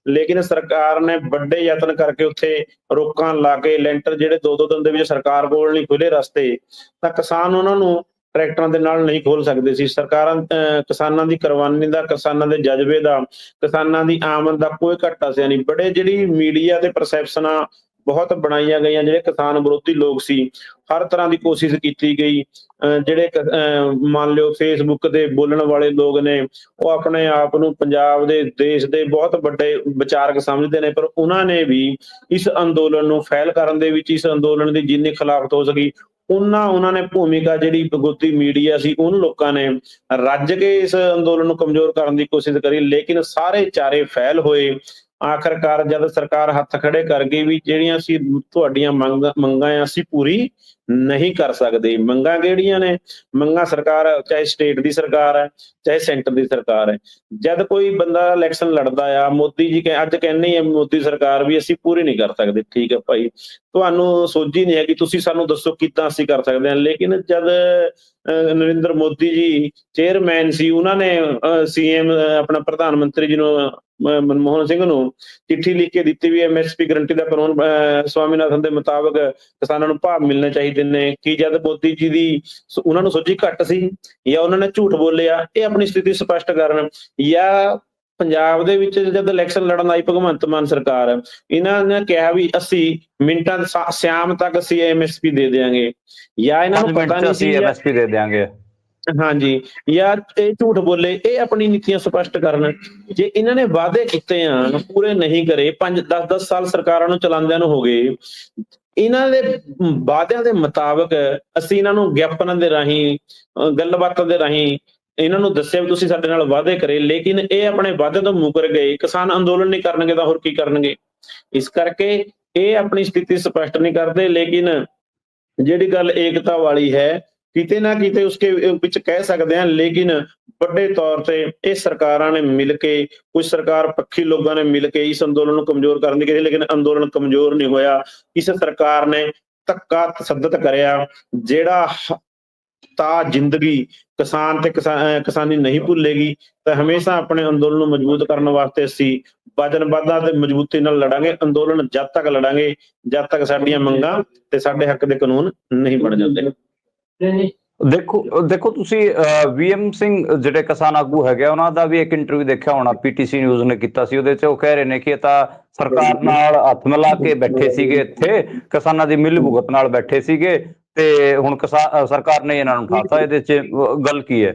ਲੇਕਿਨ ਸਰਕਾਰ ਨੇ ਵੱਡੇ ਯਤਨ ਕਰਕੇ ਉੱਥੇ ਰੋਕਾਂ ਲਾ ਕੇ ਲੈਂਟਰ ਜਿਹੜੇ 2-2 ਦਿਨ ਦੇ ਵਿੱਚ ਸਰਕਾਰ ਕੋਲ ਨਹੀਂ ਖੁੱਲੇ ਰਸਤੇ, ਤਾਂ ਕਿਸਾਨ ਉਹਨਾਂ ਨੂੰ ਟਰੈਕਟਰਾਂ ਦੇ ਨਾਲ ਨਹੀਂ ਖੋਲ ਸਕਦੇ ਸੀ। ਸਰਕਾਰਾਂ ਕਿਸਾਨਾਂ ਦੀ ਕੁਰਬਾਨੀ ਦਾ, ਕਿਸਾਨਾਂ ਦੇ ਜਜ਼ਬੇ ਦਾ, ਕਿਸਾਨਾਂ ਦੀ ਆਮਦ ਦਾ ਕੋਈ ਘਾਟਾ ਸੀ ਨਹੀਂ। ਬੜੇ ਜਿਹੜੀ ਮੀਡੀਆ ਤੇ ਪਰਸੈਪਸ਼ਨਾਂ ਬਹੁਤ ਬਣਾਈਆਂ ਗਈਆਂ, ਜਿਹੜੇ ਕਿਸਾਨ ਵਿਰੋਧੀ ਲੋਕ ਸੀ, ਹਰ ਤਰ੍ਹਾਂ ਦੀ ਕੋਸ਼ਿਸ਼ ਕੀਤੀ ਗਈ। ਜਿਹੜੇ ਮੰਨ ਲਿਓ ਫੇਸਬੁੱਕ ਤੇ ਬੋਲਣ ਵਾਲੇ ਲੋਕ ਨੇ, ਉਹ ਆਪਣੇ ਆਪ ਨੂੰ ਪੰਜਾਬ ਦੇ, ਦੇਸ਼ ਦੇ ਬਹੁਤ ਵੱਡੇ ਵਿਚਾਰਕ ਸਮਝਦੇ ਨੇ, ਪਰ ਉਹਨਾਂ ਨੇ ਵੀ ਇਸ ਅੰਦੋਲਨ ਨੂੰ ਫੈਲ ਕਰਨ ਦੇ ਵਿੱਚ, ਇਸ ਅੰਦੋਲਨ ਦੀ ਜਿੰਨੀ ਖਿਲਾਫਤ ਹੋ ਸਕੀ ਉਹਨਾਂ ਨੇ ਭੂਮਿਕਾ, ਜਿਹੜੀ ਵਿਰੋਧੀ ਮੀਡੀਆ ਸੀ ਉਹਨੂੰ ਲੋਕਾਂ ਨੇ ਰੱਜ ਕੇ ਇਸ ਅੰਦੋਲਨ ਨੂੰ ਕਮਜ਼ੋਰ ਕਰਨ ਦੀ ਕੋਸ਼ਿਸ਼ ਕਰੀ, ਲੇਕਿਨ ਸਾਰੇ ਚਾਰੇ ਫੈਲ ਹੋਏ। ਆਖਰਕਾਰ ਜਦ ਸਰਕਾਰ ਹੱਥ ਖੜੇ ਕਰ ਗਈ ਵੀ ਜਿਹੜੀਆਂ ਅਸੀਂ ਤੁਹਾਡੀਆਂ ਮੰਗਾਂ ਅਸੀਂ ਪੂਰੀ ਨਹੀਂ ਕਰ ਸਕਦੇ। ਮੰਗਾਂ ਕਿਹੜੀਆਂ ਨੇ? ਮੰਗਾਂ ਸਰਕਾਰ, ਚਾਹੇ ਸਟੇਟ ਦੀ ਸਰਕਾਰ ਹੈ, ਚਾਹੇ ਸੈਂਟਰ ਦੀ ਸਰਕਾਰ ਹੈ, ਜਦ ਕੋਈ ਬੰਦਾ ਇਲੈਕਸ਼ਨ ਲੜਦਾ ਆ, ਮੋਦੀ ਜੀ ਅੱਜ ਕਹਿੰਦੇ ਆ ਮੋਦੀ ਸਰਕਾਰ ਵੀ ਅਸੀਂ ਪੂਰੀ ਨਹੀਂ ਕਰ ਸਕਦੇ। ਠੀਕ ਹੈ ਭਾਈ, ਤੁਹਾਨੂੰ ਸੋਝੀ ਨਹੀਂ ਹੈਗੀ, ਤੁਸੀਂ ਸਾਨੂੰ ਦੱਸੋ ਕਿੱਦਾਂ ਅਸੀਂ ਕਰ ਸਕਦੇ ਹਾਂ। ਲੇਕਿਨ ਜਦ ਨਰਿੰਦਰ ਮੋਦੀ ਜੀ ਚੇਅਰਮੈਨ ਸੀ, ਉਹਨਾਂ ਨੇ CM ਆਪਣਾ ਪ੍ਰਧਾਨ ਮੰਤਰੀ ਜੀ ਨੂੰ, ਮਨਮੋਹਨ ਸਿੰਘ ਨੂੰ ਚਿੱਠੀ ਲਿਖ ਕੇ ਦਿੱਤੀ ਵੀ MSP ਗਰੰਟੀ ਦਾ ਕਾਨੂੰਨ ਸਵਾਮੀਨਾਥਨ ਦੇ ਮੁਤਾਬਕ ਕਿਸਾਨਾਂ ਨੂੰ ਭਾਅ ਮਿਲਣੇ ਚਾਹੀਦੇ ਨੇ। ਕਿ ਜਦ ਮੋਦੀ ਜੀ ਦੀ ਉਹਨਾਂ ਨੂੰ ਸੋਝੀ ਘੱਟ ਸੀ, ਜਾਂ ਉਹਨਾਂ ਨੇ ਝੂਠ ਬੋਲਿਆ? ਇਹ ਆਪਣੀ ਸਥਿਤੀ ਸਪਸ਼ਟ ਕਰਨ। ਜਾਂ ਪੰਜਾਬ ਦੇ ਵਿੱਚ ਜਦ ਇਲੈਕਸ਼ਨ ਲੜਨ ਆਈ ਭਗਵੰਤ ਮਾਨ ਸਰਕਾਰ, ਇਹਨਾਂ ਨੇ ਕਿਹਾ ਵੀ ਅਸੀਂ ਮਿੰਟਾਂ ਸ਼ਾਮ ਤੱਕ ਅਸੀਂ MSP ਦੇ ਦਿਆਂਗੇ, ਜਾਂ ਇਹਨਾਂ ਨੂੰ ਪਤਾ ਨਹੀਂ ਸੀ MSP ਦੇ ਦਿਆਂਗੇ, ਹਾਂਜੀ, ਜਾਂ ਇਹ ਝੂਠ ਬੋਲੇ? ਇਹ ਆਪਣੀ ਨੀਤੀਆਂ ਸਪਸ਼ਟ ਕਰਨ। ਜੇ ਇਹਨਾਂ ਨੇ ਵਾਅਦੇ ਕੀਤੇ ਆ ਪੂਰੇ ਨਹੀਂ ਕਰੇ, 5-10 ਸਾਲ ਸਰਕਾਰਾਂ ਨੂੰ ਚਲਾਉਂਦਿਆਂ ਨੂੰ ਹੋ ਗਏ, ਇਹਨਾਂ ਦੇ ਵਾਅਦਿਆਂ ਦੇ ਮੁਤਾਬਕ ਅਸੀਂ ਇਹਨਾਂ ਨੂੰ ਗਿਆਪਨਾਂ ਦੇ ਰਾਹੀਂ, ਗੱਲਬਾਤਾਂ ਦੇ ਰਾਹੀਂ ਇਹਨਾਂ ਨੂੰ ਦੱਸਿਆ ਵੀ ਤੁਸੀਂ ਸਾਡੇ ਨਾਲ ਵਾਅਦੇ ਕਰੇ, ਲੇਕਿਨ ਇਹ ਆਪਣੇ ਵਾਅਦੇ ਤੋਂ ਮੁਕਰ ਗਏ। ਕਿਸਾਨ ਅੰਦੋਲਨ ਨਹੀਂ ਕਰਨਗੇ ਤਾਂ ਹੋਰ ਕੀ ਕਰਨਗੇ? ਇਸ ਕਰਕੇ ਇਹ ਆਪਣੀ ਸਥਿਤੀ ਸਪਸ਼ਟ ਨਹੀਂ ਕਰਦੇ। ਲੇਕਿਨ ਜਿਹੜੀ ਗੱਲ ਏਕਤਾ ਵਾਲੀ ਹੈ, ਕਿਤੇ ਨਾ ਕਿਤੇ ਉਸਕੇ ਵਿੱਚ ਕਹਿ ਸਕਦੇ ਹਾਂ, ਲੇਕਿਨ ਵੱਡੇ ਤੌਰ ਤੇ ਇਹ ਸਰਕਾਰਾਂ ਨੇ ਮਿਲ ਕੇ, ਕੁਝ ਸਰਕਾਰ ਪੱਖੀ ਲੋਕਾਂ ਨੇ ਮਿਲ ਕੇ ਇਸ ਅੰਦੋਲਨ ਨੂੰ ਕਮਜ਼ੋਰ ਕਰਨ ਦੀ ਕੀਤੀ, ਲੇਕਿਨ ਅੰਦੋਲਨ ਕਮਜ਼ੋਰ ਨਹੀਂ ਹੋਇਆ। ਇਸ ਸਰਕਾਰ ਨੇ ਧੱਕਾ ਤਸੱਦਦ ਕਰਿਆ, ਜਿਹੜਾ ਤਾਂ ਜ਼ਿੰਦਗੀ ਕਿਸਾਨ ਤੇ ਕਿਸਾਨੀ ਨਹੀਂ ਭੁੱਲੇਗੀ। ਤਾਂ ਹਮੇਸ਼ਾ ਆਪਣੇ ਅੰਦੋਲਨ ਨੂੰ ਮਜ਼ਬੂਤ ਕਰਨ ਵਾਸਤੇ ਅਸੀਂ ਵਚਨਬੱਧਤਾ ਤੇ ਮਜ਼ਬੂਤੀ ਨਾਲ ਲੜਾਂਗੇ। ਅੰਦੋਲਨ ਜਦ ਤੱਕ ਲੜਾਂਗੇ ਜਦ ਤੱਕ ਸਾਡੀਆਂ ਮੰਗਾਂ ਤੇ ਸਾਡੇ ਹੱਕ ਦੇ ਕਾਨੂੰਨ ਨਹੀਂ ਬਣ ਜਾਂਦੇ। ਦੇਖੋ ਤੁਸੀਂ VM ਸਿੰਘ ਜਿਹੜੇ ਕਿਸਾਨ ਆਗੂ ਹੈਗੇ, ਉਹਨਾਂ ਦਾ ਵੀ ਇੱਕ ਇੰਟਰਵਿਊ ਦੇਖਿਆ ਹੋਣਾ, PTC ਨਿਊਜ਼ ਨੇ ਕੀਤਾ ਸੀ। ਉਹਦੇ 'ਚ ਉਹ ਕਹਿ ਰਹੇ ਨੇ ਕਿ ਇਹ ਤਾਂ ਸਰਕਾਰ ਨਾਲ ਹੱਥ ਮਿਲਾ ਕੇ ਬੈਠੇ ਸੀਗੇ, ਇੱਥੇ ਕਿਸਾਨਾਂ ਦੀ ਮਿਲ ਭੁਗਤ ਨਾਲ ਬੈਠੇ ਸੀਗੇ, ਤੇ ਹੁਣ ਸਰਕਾਰ ਨੇ ਇਹਨਾਂ ਨੂੰ ਉਠਾਤਾ। ਇਹਦੇ 'ਚ ਗੱਲ ਕੀ ਹੈ?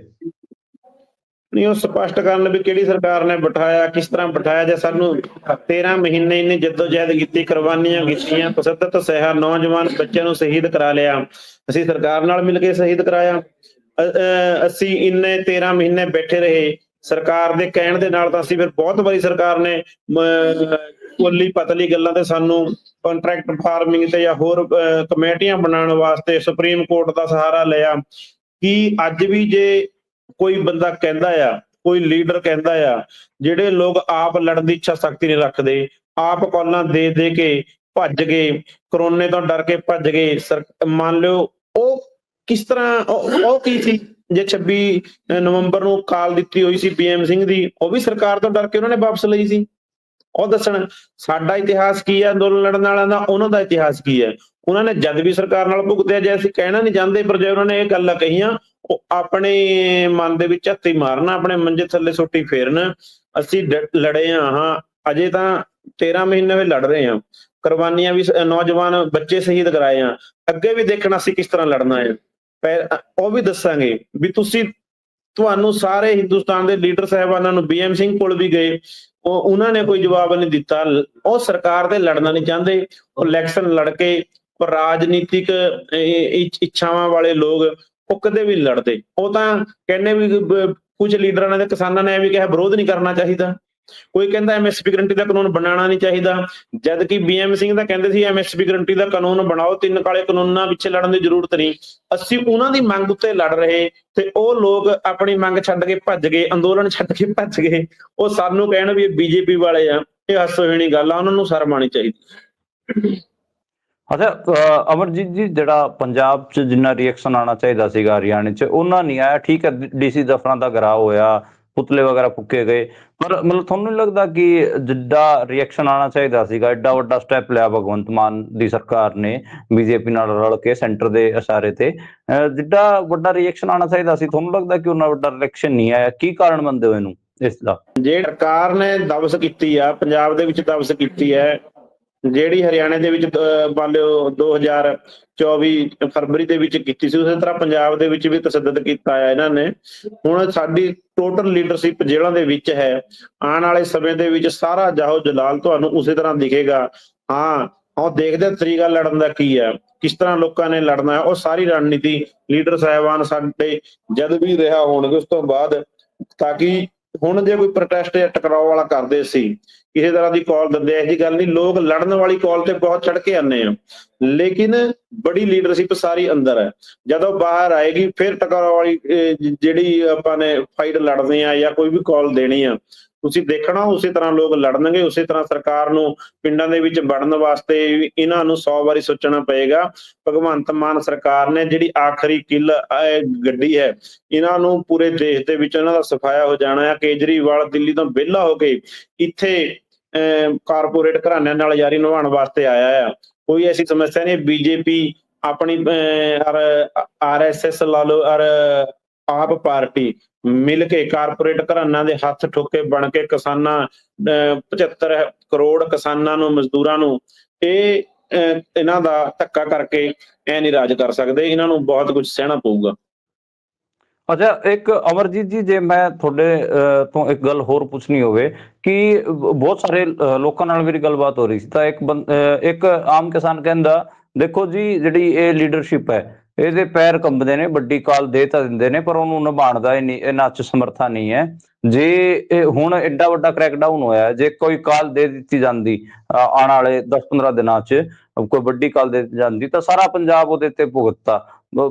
ਨਹੀਂ, ਉਹ ਸਪਸ਼ਟ ਕਰਨ ਵੀ ਕਿਹੜੀ ਸਰਕਾਰ ਨੇ ਬਿਠਾਇਆ, ਕਿਸ ਤਰ੍ਹਾਂ ਬਿਠਾਇਆ। ਜੇ ਸਾਨੂੰ 13 ਮਹੀਨੇ ਇੰਨੀ ਜੱਦੋਜਹਿਦ ਕੀਤੀ, ਕੁਰਬਾਨੀਆਂ ਕੀਤੀਆਂ, ਤਸੱਦਦ ਸਹਿਆ, ਨੌਜਵਾਨ ਬੱਚਿਆਂ ਨੂੰ ਸ਼ਹੀਦ ਕਰਾ ਲਿਆ, ਅਸੀਂ ਸਰਕਾਰ ਨਾਲ ਮਿਲ ਕੇ ਸ਼ਹੀਦ ਕਰਾਇਆ। ਅਸੀਂ ਇੰਨੇ 13 ਮਹੀਨੇ ਬੈਠੇ ਰਹੇ ਸਰਕਾਰ ਦੇ ਕਹਿਣ ਦੇ ਨਾਲ, ਤਾਂ ਅਸੀਂ ਫਿਰ ਬਹੁਤ ਵਾਰੀ ਸਰਕਾਰ ਨੇ ਕੋਲੀ ਪਤਲੀ ਗੱਲਾਂ ਤੇ ਸਾਨੂੰ ਕੰਟਰੈਕਟ ਫਾਰਮਿੰਗ ਤੇ ਜਾਂ ਹੋਰ ਕਮੇਟੀਆਂ ਬਣਾਉਣ ਵਾਸਤੇ ਸੁਪਰੀਮ ਕੋਰਟ ਦਾ ਸਹਾਰਾ ਲਿਆ। ਕਿ ਅੱਜ ਵੀ ਜੇ ਕੋਈ ਬੰਦਾ ਕਹਿੰਦਾ ਆ, ਕੋਈ ਲੀਡਰ ਕਹਿੰਦਾ ਆ, ਜਿਹੜੇ ਲੋਕ ਆਪ ਲੜਨ ਦੀ ਇੱਛਾ ਸ਼ਕਤੀ ਨਹੀਂ ਰੱਖਦੇ, ਆਪ ਕਾਲਾਂ ਦੇ ਦੇ ਕੇ ਭੱਜ ਗਏ, ਕਰੋਨੇ ਤੋਂ ਡਰ ਕੇ ਭੱਜ ਗਏ, ਮੰਨ ਲਿਓ ਉਹ ਕਿਸ ਤਰ੍ਹਾਂ, ਉਹ ਕੀ ਸੀ? ਜੇ 26 ਨਵੰਬਰ ਨੂੰ ਕਾਲ ਦਿੱਤੀ ਹੋਈ ਸੀ PM ਸਿੰਘ ਦੀ, ਉਹ ਵੀ ਸਰਕਾਰ ਤੋਂ ਡਰ ਕੇ ਉਹਨਾਂ ਨੇ ਵਾਪਸ ਲਈ ਸੀ। ਉਹ ਦੱਸਣ ਸਾਡਾ ਇਤਿਹਾਸ ਕੀ ਹੈ ਅੰਦੋਲਨ ਲੜਨ ਵਾਲਿਆਂ ਦਾ, ਉਹਨਾਂ ਦਾ ਇਤਿਹਾਸ ਕੀ ਹੈ। ਉਹਨਾਂ ਨੇ ਜਦ ਵੀ ਸਰਕਾਰ ਨਾਲ ਭੁਗਤਿਆ, ਜੇ ਅਸੀਂ ਕਹਿਣਾ ਨਹੀਂ ਚਾਹੁੰਦੇ, ਪਰ ਜੇ ਉਹਨਾਂ ਨੇ ਇਹ ਗੱਲਾਂ ਕਹੀਆਂ, ਉਹ ਆਪਣੇ ਮਨ ਦੇ ਵਿੱਚ ਹੱਥੀ ਮਾਰਨਾ, ਆਪਣੇ ਮੰਜੇ ਥੱਲੇ ਸੋਟੀ ਫੇਰਨ। ਅਸੀਂ ਲੜੇ ਹਾਂ, ਅਜੇ ਤਾਂ 13 ਮਹੀਨੇ ਵੀ ਲੜ ਰਹੇ ਹਾਂ, ਕੁਰਬਾਨੀਆਂ ਵੀ, ਨੌਜਵਾਨ ਬੱਚੇ ਸ਼ਹੀਦ ਕਰਾਏ ਆ, ਅੱਗੇ ਵੀ ਦੇਖਣਾ ਅਸੀਂ ਕਿਸ ਤਰ੍ਹਾਂ ਲੜਨਾ ਹੈ। ਉਹ ਵੀ ਦੱਸਾਂਗੇ ਵੀ ਤੁਹਾਨੂੰ ਸਾਰੇ ਹਿੰਦੁਸਤਾਨ ਦੇ ਲੀਡਰ ਸਾਹਿਬਾਨਾਂ ਨੂੰ BM ਸਿੰਘ ਕੋਲ ਵੀ ਗਏ, ਉਹਨਾਂ ਨੇ ਕੋਈ ਜਵਾਬ ਨਹੀਂ ਦਿੱਤਾ। ਉਹ ਸਰਕਾਰ ਦੇ ਲੜਨਾ ਨਹੀਂ ਚਾਹੁੰਦੇ, ਉਹ ਇਲੈਕਸ਼ਨ ਲੜ ਕੇ ਰਾਜਨੀਤਿਕ ਇੱਛਾਵਾਂ ਵਾਲੇ ਲੋਕ ਉਹ ਕਦੇ ਵੀ ਲੜਦੇ। ਉਹ ਤਾਂ ਕਹਿੰਦੇ ਵੀ ਕੁਝ ਲੀਡਰਾਂ ਨੇ ਤੇ ਕਿਸਾਨਾਂ ਨੇ ਇਹ ਵੀ ਕਿਹਾ ਵਿਰੋਧ ਨਹੀਂ ਕਰਨਾ ਚਾਹੀਦਾ, ਕੋਈ ਕਹਿੰਦਾ MSP ਗਰੰਟੀ ਦਾ ਕਾਨੂੰਨ ਬਣਾਉਣਾ ਨਹੀਂ ਚਾਹੀਦਾ, ਜਦ ਕਿ BM ਸਿੰਘ ਤਾਂ ਕਹਿੰਦੇ ਸੀ MSP ਗਰੰਟੀ ਦਾ ਕਾਨੂੰਨ ਬਣਾਓ, 3 ਕਾਲੇ ਕਾਨੂੰਨਾਂ ਪਿੱਛੇ ਲੜਨ ਦੀ ਜ਼ਰੂਰਤ ਨਹੀਂ। ਅਸੀਂ ਉਹਨਾਂ ਦੀ ਮੰਗ ਉੱਤੇ ਲੜ ਰਹੇ ਤੇ ਉਹ ਲੋਕ ਆਪਣੀ ਮੰਗ ਛੱਡ ਕੇ ਭੱਜ ਗਏ, ਅੰਦੋਲਨ ਛੱਡ ਕੇ ਭੱਜ ਗਏ। ਉਹ ਸਾਨੂੰ ਕਹਿਣ ਵੀ BJP ਵਾਲੇ ਆ, ਇਹ ਹਾਸੋਹੀਣੀ ਗੱਲ ਆ, ਉਹਨਾਂ ਨੂੰ ਸ਼ਰਮ ਆਉਣੀ ਚਾਹੀਦੀ। ਅੱਛਾ, ਅਮਰਜੀਤ ਜੀ, ਜਿਹੜਾ ਪੰਜਾਬ 'ਚ ਜਿੰਨਾ ਰਿਐਕਸ਼ਨ ਆਉਣਾ ਚਾਹੀਦਾ ਸੀਗਾ ਹਰਿਆਣੇ 'ਚ, ਉਹਨਾਂ ਨਹੀਂ ਆਇਆ। ਠੀਕ ਹੈ, ਡੀਸੀ ਦਫ਼ਤਰਾਂ ਦਾ ਘਿਰਾਓ ਹੋਇਆ, ਪੁਤਲੇ ਵਗੈਰਾ ਫੂਕੇ ਗਏ, ਪਰ ਮਤਲਬ ਤੁਹਾਨੂੰ ਨਹੀਂ ਲੱਗਦਾ ਕਿ ਜਿੱਡਾ ਰਿਐਕਸ਼ਨ ਆਉਣਾ ਚਾਹੀਦਾ ਸੀਗਾ, ਐਡਾ ਵੱਡਾ ਸਟੈਪ ਲਿਆ ਭਗਵੰਤ ਮਾਨ ਦੀ ਸਰਕਾਰ ਨੇ ਬੀਜੇਪੀ ਨਾਲ ਰਲ ਕੇ ਸੈਂਟਰ ਦੇ ਇਸ਼ਾਰੇ ਤੇ, ਜਿੱਡਾ ਵੱਡਾ ਰਿਐਕਸ਼ਨ ਆਉਣਾ ਚਾਹੀਦਾ ਸੀ, ਤੁਹਾਨੂੰ ਲੱਗਦਾ ਕਿ ਉਹਨਾਂ ਵੱਡਾ ਰਿਐਕਸ਼ਨ ਨਹੀਂ ਆਇਆ? ਕੀ ਕਾਰਨ ਮੰਨਦੇ ਹੋ ਇਹਨੂੰ, ਇਸ ਦਾ? ਜੇ ਸਰਕਾਰ ਨੇ ਦਬਸ ਕੀਤੀ ਆ, ਪੰਜਾਬ ਦੇ ਵਿੱਚ ਦਬਸ ਕੀਤੀ ਹੈ, ਜਿਹੜੀ ਹਰਿਆਣੇ ਦੇ ਵਿੱਚ ਮੰਨ ਲਿਓ 2024 ਫਰਵਰੀ ਦੇ ਵਿੱਚ ਕੀਤੀ ਸੀ, ਉਸੇ ਤਰ੍ਹਾਂ ਪੰਜਾਬ ਦੇ ਵਿੱਚ ਵੀ ਤਸ਼ੱਦਦ ਕੀਤਾ ਹੈ ਇਹਨਾਂ ਨੇ। ਹੁਣ ਸਾਡੀ ਟੋਟਲ ਲੀਡਰਸ਼ਿਪ ਜੇਲ੍ਹਾਂ ਦੇ ਵਿੱਚ ਹੈ। ਆਉਣ ਵਾਲੇ ਸਮੇਂ ਦੇ ਵਿੱਚ ਸਾਰਾ ਜਾਹੋ ਜਲਾਲ ਤੁਹਾਨੂੰ ਉਸੇ ਤਰ੍ਹਾਂ ਦਿਖੇਗਾ। ਹਾਂ, ਹੁਣ ਦੇਖਦੇ ਤਰੀਕਾ ਲੜਨ ਦਾ ਕੀ ਹੈ, ਕਿਸ ਤਰ੍ਹਾਂ ਲੋਕਾਂ ਨੇ ਲੜਨਾ ਹੈ, ਉਹ ਸਾਰੀ ਰਣਨੀਤੀ ਲੀਡਰ ਸਾਹਿਬਾਨ ਸਾਡੇ ਜਦ ਵੀ ਰਿਹਾ ਹੋਣਗੇ ਉਸ ਤੋਂ ਬਾਅਦ, ਤਾਂ ਕਿ ਹੁਣ ਜੇ ਕੋਈ ਪ੍ਰੋਟੈਸਟ ਜਾਂ ਟਕਰਾਓ ਵਾਲਾ ਕਰਦੇ ਸੀ, ਕਿਸੇ ਤਰ੍ਹਾਂ ਦੀ ਕਾਲ ਦਿੰਦੇ, ਇਹੋ ਜਿਹੀ ਗੱਲ ਨਹੀਂ। ਲੋਕ ਲੜਨ ਵਾਲੀ ਕਾਲ ਤੇ ਬਹੁਤ ਚੜ ਕੇ ਆਉਂਦੇ ਆ, ਲੇਕਿਨ ਬੜੀ ਲੀਡਰਸ਼ਿਪ ਸਾਰੀ ਅੰਦਰ ਹੈ। ਜਦੋਂ ਬਾਹਰ ਆਏਗੀ ਫਿਰ ਟਕਰਾਓ ਵਾਲੀ ਜਿਹੜੀ ਆਪਾਂ ਨੇ ਫਾਈਟ ਲੜਦੇ ਆ ਜਾਂ ਕੋਈ ਵੀ ਕਾਲ ਦੇਣੀ ਆ, ਤੁਸੀਂ ਦੇਖਣਾ ਉਸੇ ਤਰ੍ਹਾਂ ਲੋਕ ਲੜਨਗੇ। ਉਸੇ ਤਰ੍ਹਾਂ ਸਰਕਾਰ ਨੂੰ ਪਿੰਡਾਂ ਦੇ ਵਿੱਚ ਵੜਨ ਵਾਸਤੇ ਇਹਨਾਂ ਨੂੰ 100 ਵਾਰੀ ਸੋਚਣਾ ਪਏਗਾ। ਭਗਵੰਤ ਮਾਨ ਸਰਕਾਰ ਨੇ ਜਿਹੜੀ ਆਖਰੀ ਕਿੱਲ ਗੱਡੀ ਹੈ, ਇਹਨਾਂ ਨੂੰ ਪੂਰੇ ਦੇਸ਼ ਦੇ ਵਿੱਚ ਇਹਨਾਂ ਦਾ ਸਫਾਇਆ ਹੋ ਜਾਣਾ ਹੈ। ਕੇਜਰੀਵਾਲ ਦਿੱਲੀ ਤੋਂ ਵਿਹਲਾ ਹੋ ਕੇ ਇੱਥੇ ਕਾਰਪੋਰੇਟ ਘਰਾਣਿਆਂ ਨਾਲ ਯਾਰੀ ਨਿਭਾਉਣ ਵਾਸਤੇ ਆਇਆ ਆ। ਕੋਈ ਐਸੀ ਸਮੱਸਿਆ ਨਹੀਂ। ਬੀਜੇਪੀ ਆਪਣੀ RSS ਲਾ ਲਓ ਔਰ ਆਪ ਪਾਰਟੀ ਮਿਲ ਕੇ ਕਾਰਪੋਰੇਟ ਘਰਾਣਿਆਂ ਦੇ ਹੱਥ ਠੋਕੇ ਬਣ ਕੇ ਕਿਸਾਨਾਂ 75 ਕਰੋੜ ਕਿਸਾਨਾਂ ਨੂੰ, ਮਜ਼ਦੂਰਾਂ ਨੂੰ ਇਹ ਇਹਨਾਂ ਦਾ ਧੱਕਾ ਕਰਕੇ ਐ ਨਹੀਂ ਰਾਜ ਕਰ ਸਕਦੇ। ਇਹਨਾਂ ਨੂੰ ਬਹੁਤ ਕੁਝ ਸਹਿਣਾ ਪਊਗਾ। ਅੱਛਾ, ਇੱਕ ਅਮਰਜੀਤ ਜੀ, ਜੇ ਮੈਂ ਤੁਹਾਡੇ ਤੋਂ ਇੱਕ ਗੱਲ ਹੋਰ ਪੁੱਛਣੀ ਹੋਵੇ ਕਿ ਬਹੁਤ ਸਾਰੇ ਲੋਕਾਂ ਨਾਲ ਮੇਰੀ ਗੱਲਬਾਤ ਹੋ ਰਹੀ ਸੀ, ਤਾਂ ਇੱਕ ਆਮ ਕਿਸਾਨ ਕਹਿੰਦਾ, ਦੇਖੋ ਜੀ, ਜਿਹੜੀ ਇਹ ਲੀਡਰਸ਼ਿਪ ਹੈ, ਇਹਦੇ ਪੈਰ ਕੰਬਦੇ ਨੇ, ਵੱਡੀ ਕਾਲ ਦੇ ਤਾਂ ਦਿੰਦੇ ਨੇ, ਪਰ ਉਹਨੂੰ ਨਿਭਾਉਣ ਦਾ ਇਹਨਾਂ 'ਚ ਸਮਰਥਾ ਨਹੀਂ ਹੈ। ਜੇ ਇਹ ਹੁਣ ਐਡਾ ਵੱਡਾ ਕ੍ਰੈਕਡਾਊਨ ਹੋਇਆ, ਜੇ ਕੋਈ ਕਾਲ ਦੇ ਦਿੱਤੀ ਜਾਂਦੀ ਆਉਣ ਵਾਲੇ 10-15 ਦਿਨਾਂ 'ਚ, ਕੋਈ ਵੱਡੀ ਕਾਲ ਦੇ ਦਿੱਤੀ ਜਾਂਦੀ, ਤਾਂ ਸਾਰਾ ਪੰਜਾਬ ਉਹਦੇ ਤੇ ਭੁਗਤਦਾ,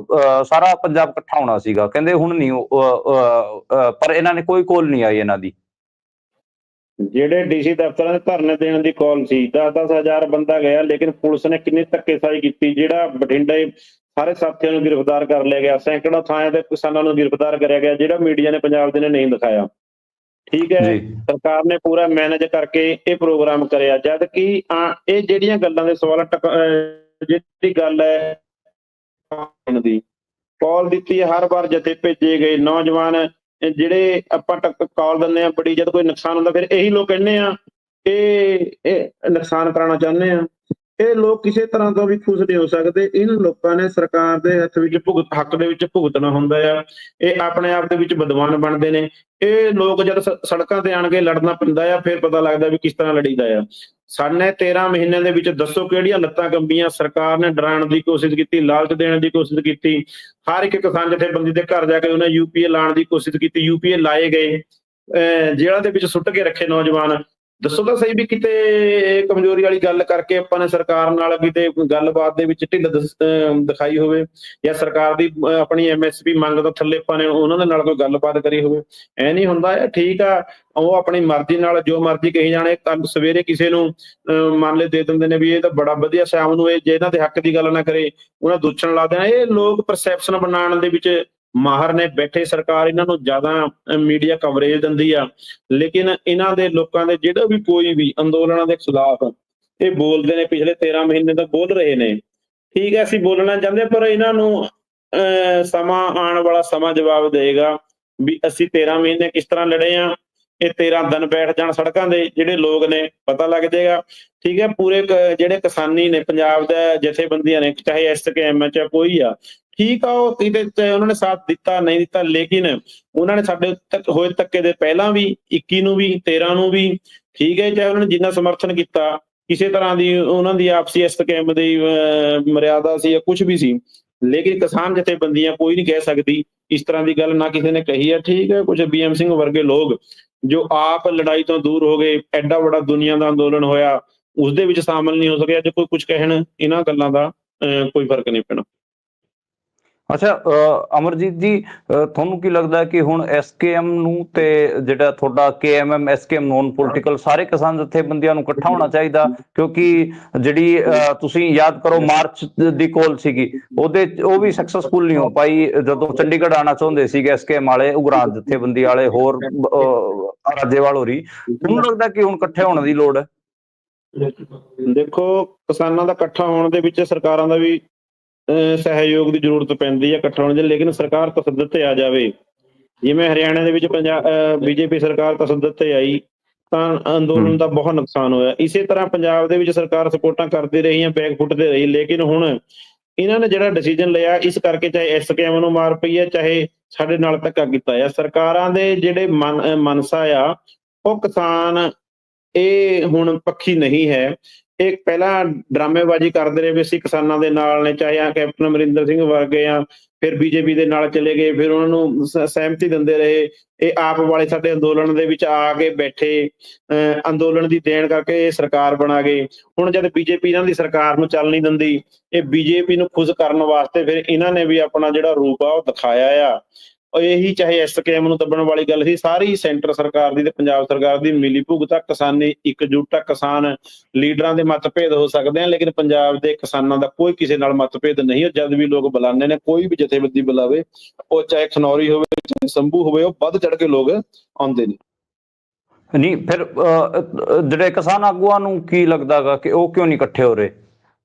ਸਾਰਾ ਪੰਜਾਬ ਇਕੱਠਾ ਹੋਣਾ ਸੀਗਾ। ਕਹਿੰਦੇ ਹੁਣ ਨਹੀਂ, ਪਰ ਇਹਨਾਂ ਨੇ ਕੋਈ ਕੋਲ ਨਹੀਂ ਆਈ ਇਹਨਾਂ ਦੀ। ਜਿਹੜੇ ਡੀਸੀ ਦਫ਼ਤਰਾਂ ਦੇ ਧਰਨੇ ਦੇਣ ਦੀ ਕਾਲ ਸੀ, 10-10 ਹਜ਼ਾਰ ਬੰਦਾ ਗਿਆ, ਲੇਕਿਨ ਪੁਲਿਸ ਨੇ ਕਿੰਨੀ ਧੱਕੇਸ਼ਾਹੀ ਕੀਤੀ। ਜਿਹੜਾ ਬਠਿੰਡੇ ਸਾਰੇ ਸਾਥੀਆਂ ਨੂੰ ਗ੍ਰਿਫਤਾਰ ਕਰ ਲਿਆ ਗਿਆ, ਸੈਂਕੜਾ ਥਾਂ ਤੇ ਕਿਸਾਨਾਂ ਨੂੰ ਗ੍ਰਿਫਤਾਰ ਕਰਿਆ ਗਿਆ, ਜਿਹੜਾ ਮੀਡੀਆ ਨੇ ਪੰਜਾਬ ਦੇ ਨੇ ਨਹੀਂ ਦਿਖਾਇਆ। ਠੀਕ ਹੈ, ਸਰਕਾਰ ਨੇ ਪੂਰਾ ਮੈਨੇਜ ਕਰਕੇ ਇਹ ਪ੍ਰੋਗਰਾਮ ਕਰਿਆ, ਜਦ ਕਿ ਇਹ ਜਿਹੜੀਆਂ ਗੱਲਾਂ ਦੇ ਸਵਾਲ ਜਿਹੜੀ ਗੱਲ ਹੈ ਦੀ ਕਾਲ ਦਿੱਤੀ ਹੈ, ਹਰ ਵਾਰ ਜਥੇ ਭੇਜੇ ਗਏ, ਨੌਜਵਾਨ ਜਿਹੜੇ ਆਪਾਂ ਕਾਲ ਦਿੰਦੇ ਆ ਬੜੀ, ਜਦ ਕੋਈ ਨੁਕਸਾਨ ਹੁੰਦਾ ਫਿਰ ਇਹੀ ਲੋਕ ਕਹਿੰਦੇ ਆ ਇਹ ਨੁਕਸਾਨ ਕਰਾਉਣਾ ਚਾਹੁੰਦੇ ਆ। ਇਹ ਲੋਕ ਕਿਸੇ ਤਰ੍ਹਾਂ ਤੋਂ ਵੀ ਖੁਸ਼ ਨਹੀਂ ਹੋ ਸਕਦੇ। ਇਹਨਾਂ ਲੋਕਾਂ ਨੇ ਸਰਕਾਰ ਦੇ ਹੱਥ ਵਿੱਚ ਹੱਕ ਦੇ ਵਿੱਚ ਭੁਗਤਣਾ ਹੁੰਦਾ ਆ। ਇਹ ਆਪਣੇ ਆਪ ਦੇ ਵਿੱਚ ਵਿਦਵਾਨ ਬਣਦੇ ਨੇ। ਇਹ ਲੋਕ ਜਦ ਸੜਕਾਂ ਤੇ ਆਣ ਕੇ ਲੜਨਾ ਪੈਂਦਾ ਆ, ਫਿਰ ਪਤਾ ਲੱਗਦਾ ਵੀ ਕਿਸ ਤਰ੍ਹਾਂ ਲੜੀਦਾ ਆ। ਸਾਨੇ 13 ਮਹੀਨਿਆਂ ਦੇ ਵਿੱਚ ਦੱਸੋ ਕਿਹੜੀਆਂ ਲੱਤਾਂ ਕੰਬੀਆਂ। ਸਰਕਾਰ ਨੇ ਡਰਾਉਣ ਦੀ ਕੋਸ਼ਿਸ਼ ਕੀਤੀ, ਲਾਲਚ ਦੇਣ ਦੀ ਕੋਸ਼ਿਸ਼ ਕੀਤੀ। ਹਰ ਇੱਕ ਕਿਸਾਨ ਜਥੇਬੰਦੀ ਦੇ ਘਰ ਜਾ ਕੇ ਉਹਨੇ UPA ਲਾਉਣ ਦੀ ਕੋਸ਼ਿਸ਼ ਕੀਤੀ। UPA ਲਾਏ ਗਏ, ਜੇਲ੍ਹਾਂ ਦੇ ਵਿੱਚ ਸੁੱਟ ਕੇ ਰੱਖੇ ਨੌਜਵਾਨ। ਦੱਸੋ ਤਾਂ ਸਹੀ ਵੀ ਕਿਤੇ ਕਮਜ਼ੋਰੀ ਵਾਲੀ ਗੱਲ ਕਰਕੇ ਆਪਾਂ ਨੇ ਸਰਕਾਰ ਨਾਲ ਕਿਤੇ ਗੱਲਬਾਤ ਦੇ ਵਿੱਚ ਢਿੱਲ ਦਿਖਾਈ ਹੋਵੇ, ਜਾਂ ਸਰਕਾਰ ਦੀ ਆਪਣੀ MSP ਮੰਗ ਤੋਂ ਥੱਲੇ ਆਪਾਂ ਨੇ ਉਹਨਾਂ ਦੇ ਨਾਲ ਕੋਈ ਗੱਲਬਾਤ ਕਰੀ ਹੋਵੇ। ਐ ਨਹੀਂ ਹੁੰਦਾ। ਠੀਕ ਆ, ਉਹ ਆਪਣੀ ਮਰਜ਼ੀ ਨਾਲ ਜੋ ਮਰਜ਼ੀ ਕਹੀ ਜਾਣੇ। ਕੱਲ ਸਵੇਰੇ ਕਿਸੇ ਨੂੰ ਮੰਨ ਲੈ ਦੇ ਦਿੰਦੇ ਨੇ ਵੀ ਇਹ ਤਾਂ ਬੜਾ ਵਧੀਆ, ਸ਼ਾਮ ਨੂੰ ਇਹ ਜੇ ਇਹਨਾਂ ਦੇ ਹੱਕ ਦੀ ਗੱਲ ਨਾ ਕਰੇ ਉਹਨਾਂ ਦੂਸ਼ਣ ਲਾ ਦੇਣਾ। ਇਹ ਲੋਕ ਪਰਸੈਪਸ਼ਨ ਬਣਾਉਣ ਦੇ ਵਿੱਚ ਮਾਹਰ ਨੇ ਬੈਠੇ। ਸਰਕਾਰ ਇਹਨਾਂ ਨੂੰ ਜ਼ਿਆਦਾ ਮੀਡੀਆ ਕਵਰੇਜ ਦਿੰਦੀ ਆ, ਲੇਕਿਨ ਇਹਨਾਂ ਦੇ ਲੋਕਾਂ ਦੇ ਜਿਹੜਾ ਵੀ ਕੋਈ ਵੀ ਅੰਦੋਲਨਾਂ ਦੇ ਖਿਲਾਫ ਇਹ ਬੋਲਦੇ ਨੇ, ਪਿਛਲੇ 13 ਮਹੀਨੇ ਤੋਂ ਬੋਲ ਰਹੇ ਨੇ। ਠੀਕ ਹੈ, ਅਸੀਂ ਬੋਲਣਾ ਚਾਹੁੰਦੇ, ਪਰ ਇਹਨਾਂ ਨੂੰ ਸਮਾਂ ਆਉਣ ਵਾਲਾ ਸਮਾਂ ਜਵਾਬ ਦੇਗਾ ਵੀ ਅਸੀਂ 13 ਮਹੀਨੇ ਕਿਸ ਤਰ੍ਹਾਂ ਲੜੇ ਆ। ਇਹ 13 ਦਿਨ ਬੈਠ ਜਾਣ ਸੜਕਾਂ ਦੇ ਜਿਹੜੇ ਲੋਕ ਨੇ, ਪਤਾ ਲੱਗ ਜਾਏਗਾ। ਠੀਕ ਹੈ, ਪੂਰੇ ਜਿਹੜੇ ਕਿਸਾਨੀ ਨੇ ਪੰਜਾਬ ਦੇ ਜਥੇਬੰਦੀਆਂ ਨੇ, ਚਾਹੇ SKM ਚਾਹੇ ਕੋਈ ਆ, ਠੀਕ ਆ, ਉਹ ਕਿਤੇ ਉਹਨਾਂ ਨੇ ਸਾਥ ਦਿੱਤਾ ਨਹੀਂ ਦਿੱਤਾ, ਲੇਕਿਨ ਉਹਨਾਂ ਨੇ ਸਾਡੇ ਹੋਏ ਧੱਕੇ ਦੇ ਪਹਿਲਾਂ ਵੀ 21 ਨੂੰ ਵੀ 13 ਨੂੰ ਵੀ, ਠੀਕ ਹੈ, ਚਾਹੇ ਉਹਨਾਂ ਨੇ ਜਿੰਨਾ ਸਮਰਥਨ ਕੀਤਾ, ਕਿਸੇ ਤਰ੍ਹਾਂ ਦੀ ਉਹਨਾਂ ਦੀ ਆਪਸੀ SKM ਦੀ ਮਰਿਆਦਾ ਸੀ ਜਾਂ ਕੁਛ ਵੀ ਸੀ, ਲੇਕਿਨ ਕਿਸਾਨ ਜਥੇਬੰਦੀਆਂ ਕੋਈ ਨਹੀਂ ਕਹਿ ਸਕਦੀ ਇਸ ਤਰ੍ਹਾਂ ਦੀ ਗੱਲ, ਨਾ ਕਿਸੇ ਨੇ ਕਹੀ ਹੈ। ਠੀਕ ਹੈ, ਕੁਝ BM ਸਿੰਘ ਵਰਗੇ ਲੋਕ ਜੋ ਆਪ ਲੜਾਈ ਤੋਂ ਦੂਰ ਹੋ ਗਏ, ਐਡਾ ਵੱਡਾ ਦੁਨੀਆ ਦਾ ਅੰਦੋਲਨ ਹੋਇਆ, ਉਸਦੇ ਵਿੱਚ ਸ਼ਾਮਲ ਨਹੀਂ ਹੋ ਸਕਿਆ। ਜੇ ਕੋਈ ਕੁਝ ਕਹਿਣ, ਇਹਨਾਂ ਗੱਲਾਂ ਦਾ ਕੋਈ ਫਰਕ ਨਹੀਂ ਪੈਣਾ। ਅੱਛਾ, ਅਮਰਜੀਤ ਜੀ, ਤੁਹਾਨੂੰ ਕੀ ਲੱਗਦਾ ਕਿ ਹੁਣ ਐਸਕੇਐਮ ਨੂੰ ਤੇ ਜਿਹੜਾ ਤੁਹਾਡਾ ਕੇਐਮਐਮ ਐਸਕੇਐਮ ਨੋਨ ਪੋਲੀਟੀਕਲ ਸਾਰੇ ਕਿਸਾਨ ਜਥੇਬੰਦੀਆਂ ਨੂੰ ਇਕੱਠਾ ਹੋਣਾ ਚਾਹੀਦਾ? ਕਿਉਂਕਿ ਜਿਹੜੀ ਤੁਸੀਂ ਯਾਦ ਕਰੋ ਮਾਰਚ ਦੀ ਕੋਲ ਸੀਗੀ, ਉਹ ਵੀ ਸਕਸੈਸਫੁਲ ਨਹੀਂ ਹੋ ਪਾਈ ਜਦੋਂ ਚੰਡੀਗੜ੍ਹ ਆਉਣਾ ਚਾਹੁੰਦੇ ਸੀਗੇ ਐਸਕੇਐਮ ਵਾਲੇ, ਉਗਰਾਹ ਜਥੇਬੰਦੀ ਵਾਲੇ, ਹੋਰ ਰਾਜੇਵਾਲ ਹੋਰੀ। ਤੁਹਾਨੂੰ ਲੱਗਦਾ ਕਿ ਹੁਣ ਇਕੱਠੇ ਹੋਣ ਦੀ ਲੋੜ ਹੈ? ਦੇਖੋ, ਕਿਸਾਨਾਂ ਦਾ ਇਕੱਠਾ ਹੋਣ ਦੇ ਵਿੱਚ ਸਰਕਾਰਾਂ ਦਾ ਵੀ ਸਹਿਯੋਗ ਦੀ ਜ਼ਰੂਰਤ ਪੈਂਦੀ ਹੈ ਇਕੱਠਾ ਹੋਣ ਦੀ, ਲੇਕਿਨ ਸਰਕਾਰ ਤਸੱਦਦ ਤੇ ਆ ਜਾਵੇ। ਜਿਵੇਂ ਹਰਿਆਣਾ ਦੇ ਵਿੱਚ ਬੀਜੇਪੀ ਸਰਕਾਰ ਤਸੱਦਦ ਤੇ ਆਈ ਤਾਂ ਅੰਦੋਲਨ ਦਾ ਬਹੁਤ ਨੁਕਸਾਨ ਹੋਇਆ। ਇਸੇ ਤਰ੍ਹਾਂ ਪੰਜਾਬ ਦੇ ਵਿੱਚ ਸਰਕਾਰ ਸਪੋਰਟਾਂ ਕਰਦੀ ਰਹੀ ਹੈ, ਬੈਕ ਫੁੱਟਦੇ ਰਹੀ, ਲੇਕਿਨ ਹੁਣ ਇਹਨਾਂ ਨੇ ਜਿਹੜਾ ਡਿਸੀਜਨ ਲਿਆ, ਇਸ ਕਰਕੇ ਚਾਹੇ ਐਸਕੇਐਮ ਨੂੰ ਮਾਰ ਪਈ ਹੈ, ਚਾਹੇ ਸਾਡੇ ਨਾਲ ਧੱਕਾ ਕੀਤਾ ਆ। ਸਰਕਾਰਾਂ ਦੇ ਜਿਹੜੇ ਮਨਸਾ ਆ, ਉਹ ਕਿਸਾਨ ਇਹ ਹੁਣ ਪੱਖੀ ਨਹੀਂ ਹੈ। ਇਹ ਪਹਿਲਾਂ ਡਰਾਮੇਬਾਜ਼ੀ ਕਰਦੇ ਰਹੇ ਵੀ ਅਸੀਂ ਕਿਸਾਨਾਂ ਦੇ ਨਾਲ ਨੇ, ਚਾਹੇ ਆ ਕੈਪਟਨ ਅਮਰਿੰਦਰ ਸਿੰਘ ਵਰਗੇ ਆ, ਫਿਰ ਬੀਜੇਪੀ ਦੇ ਨਾਲ ਚਲੇ ਗਏ, ਫਿਰ ਉਹਨਾਂ ਨੂੰ ਸਹਿਮਤੀ ਦਿੰਦੇ ਰਹੇ। ਇਹ ਆਪ ਵਾਲੇ ਸਾਡੇ ਅੰਦੋਲਨ ਦੇ ਵਿੱਚ ਆ ਕੇ ਬੈਠੇ, ਅੰਦੋਲਨ ਦੀ ਦੇਣ ਕਰਕੇ ਇਹ ਸਰਕਾਰ ਬਣਾ ਗਏ। ਹੁਣ ਜਦ ਬੀਜੇਪੀ ਇਹਨਾਂ ਦੀ ਸਰਕਾਰ ਨੂੰ ਚੱਲ ਨਹੀਂ ਦਿੰਦੀ, ਇਹ ਬੀਜੇਪੀ ਨੂੰ ਖੁਸ਼ ਕਰਨ ਵਾਸਤੇ ਫਿਰ ਇਹਨਾਂ ਨੇ ਵੀ ਆਪਣਾ ਜਿਹੜਾ ਰੂਪ ਆ ਉਹ ਦਿਖਾਇਆ ਆ। ਇਹੀ ਚਾਹੇ ਐਸਕੇਐਮ ਨੂੰ ਦੱਬਣ ਵਾਲੀ ਗੱਲ ਸੀ, ਸਾਰੀ ਸੈਂਟਰ ਸਰਕਾਰ ਦੀ ਤੇ ਪੰਜਾਬ ਸਰਕਾਰ ਦੀ ਮਿਲੀ ਭੁਗਤ, ਕਿਸਾਨੀ ਇਕਜੁੱਟ, ਕਿਸਾਨ ਲੀਡਰਾਂ ਦੇ ਮਤਭੇਦ ਹੋ ਸਕਦੇ ਆ, ਲੇਕਿਨ ਪੰਜਾਬ ਦੇ ਕਿਸਾਨਾਂ ਦਾ ਕੋਈ ਕਿਸੇ ਨਾਲ ਮਤਭੇਦ ਨਹੀਂ। ਜਦ ਵੀ ਲੋਕ ਬੁਲਾਉਂਦੇ ਨੇ, ਕੋਈ ਵੀ ਜਥੇਬੰਦੀ ਬੁਲਾਵੇ, ਉਹ ਚਾਹੇ ਖਨੌਰੀ ਹੋਵੇ ਚਾਹੇ ਸੰਭੂ ਹੋਵੇ, ਉਹ ਵੱਧ ਚੜ ਕੇ ਲੋਕ ਆਉਂਦੇ ਨੇ। ਨਹੀਂ, ਫਿਰ ਜਿਹੜੇ ਕਿਸਾਨ ਆਗੂਆਂ ਨੂੰ ਕੀ ਲੱਗਦਾ ਗਾ ਕਿ ਉਹ ਕਿਉਂ ਨਹੀਂ ਇਕੱਠੇ ਹੋ ਰਹੇ?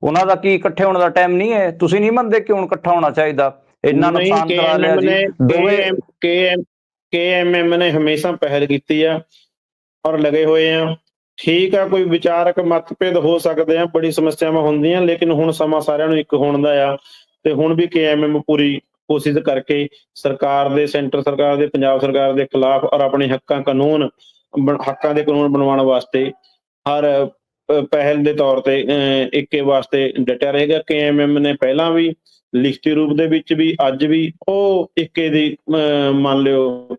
ਉਹਨਾਂ ਦਾ ਕੀ ਇਕੱਠੇ ਹੋਣ ਦਾ ਟਾਈਮ ਨਹੀਂ ਹੈ? ਤੁਸੀਂ ਨਹੀਂ ਮੰਨਦੇ ਕਿ ਹੁਣ ਇਕੱਠਾ ਹੋਣਾ ਚਾਹੀਦਾ? ਇੰਨਾ ਨੁਕਸਾਨ ਕਰਾ ਲਿਆ ਜੀ ਦੋਵੇਂ। ਕੇਐਮਐਮ ਨੇ ਹਮੇਸ਼ਾ ਪਹਿਲ ਕੀਤੀ ਆ ਔਰ ਲਗੇ ਹੋਏ ਆ। ਠੀਕ ਆ, ਕੋਈ ਵਿਚਾਰਕ ਮਤਭੇਦ ਹੋ ਸਕਦੇ ਆ, ਬੜੀ ਸਮੱਸਿਆਵਾਂ ਹੁੰਦੀਆਂ, ਲੇਕਿਨ ਹੁਣ ਸਮਾਂ ਸਾਰਿਆਂ ਨੂੰ ਇੱਕ ਹੋਣ ਦਾ ਆ। ਤੇ ਹੁਣ ਵੀ ਕੇਐਮਐਮ ਪੂਰੀ ਕੋਸ਼ਿਸ਼ ਕਰਕੇ ਸਰਕਾਰ ਦੇ, ਸੈਂਟਰ ਸਰਕਾਰ ਦੇ, ਪੰਜਾਬ ਸਰਕਾਰ ਦੇ ਖਿਲਾਫ ਔਰ ਆਪਣੇ ਹੱਕਾਂ ਦੇ ਕਾਨੂੰਨ ਬਣਵਾਉਣ ਵਾਸਤੇ ਹਰ ਪਹਿਲ ਦੇ ਤੌਰ ਤੇ ਏਕੇ ਵਾਸਤੇ ਡਟਿਆ ਰਹੇਗਾ। ਕੇਐਮਐਮ ਨੇ ਪਹਿਲਾਂ ਵੀ ਲਿਖਤੀ ਰੂਪ ਦੇ ਵਿੱਚ ਵੀ, ਅੱਜ ਵੀ ਉਹ ਏਕੇ ਦੀ ਮੰਨ ਲਿਓ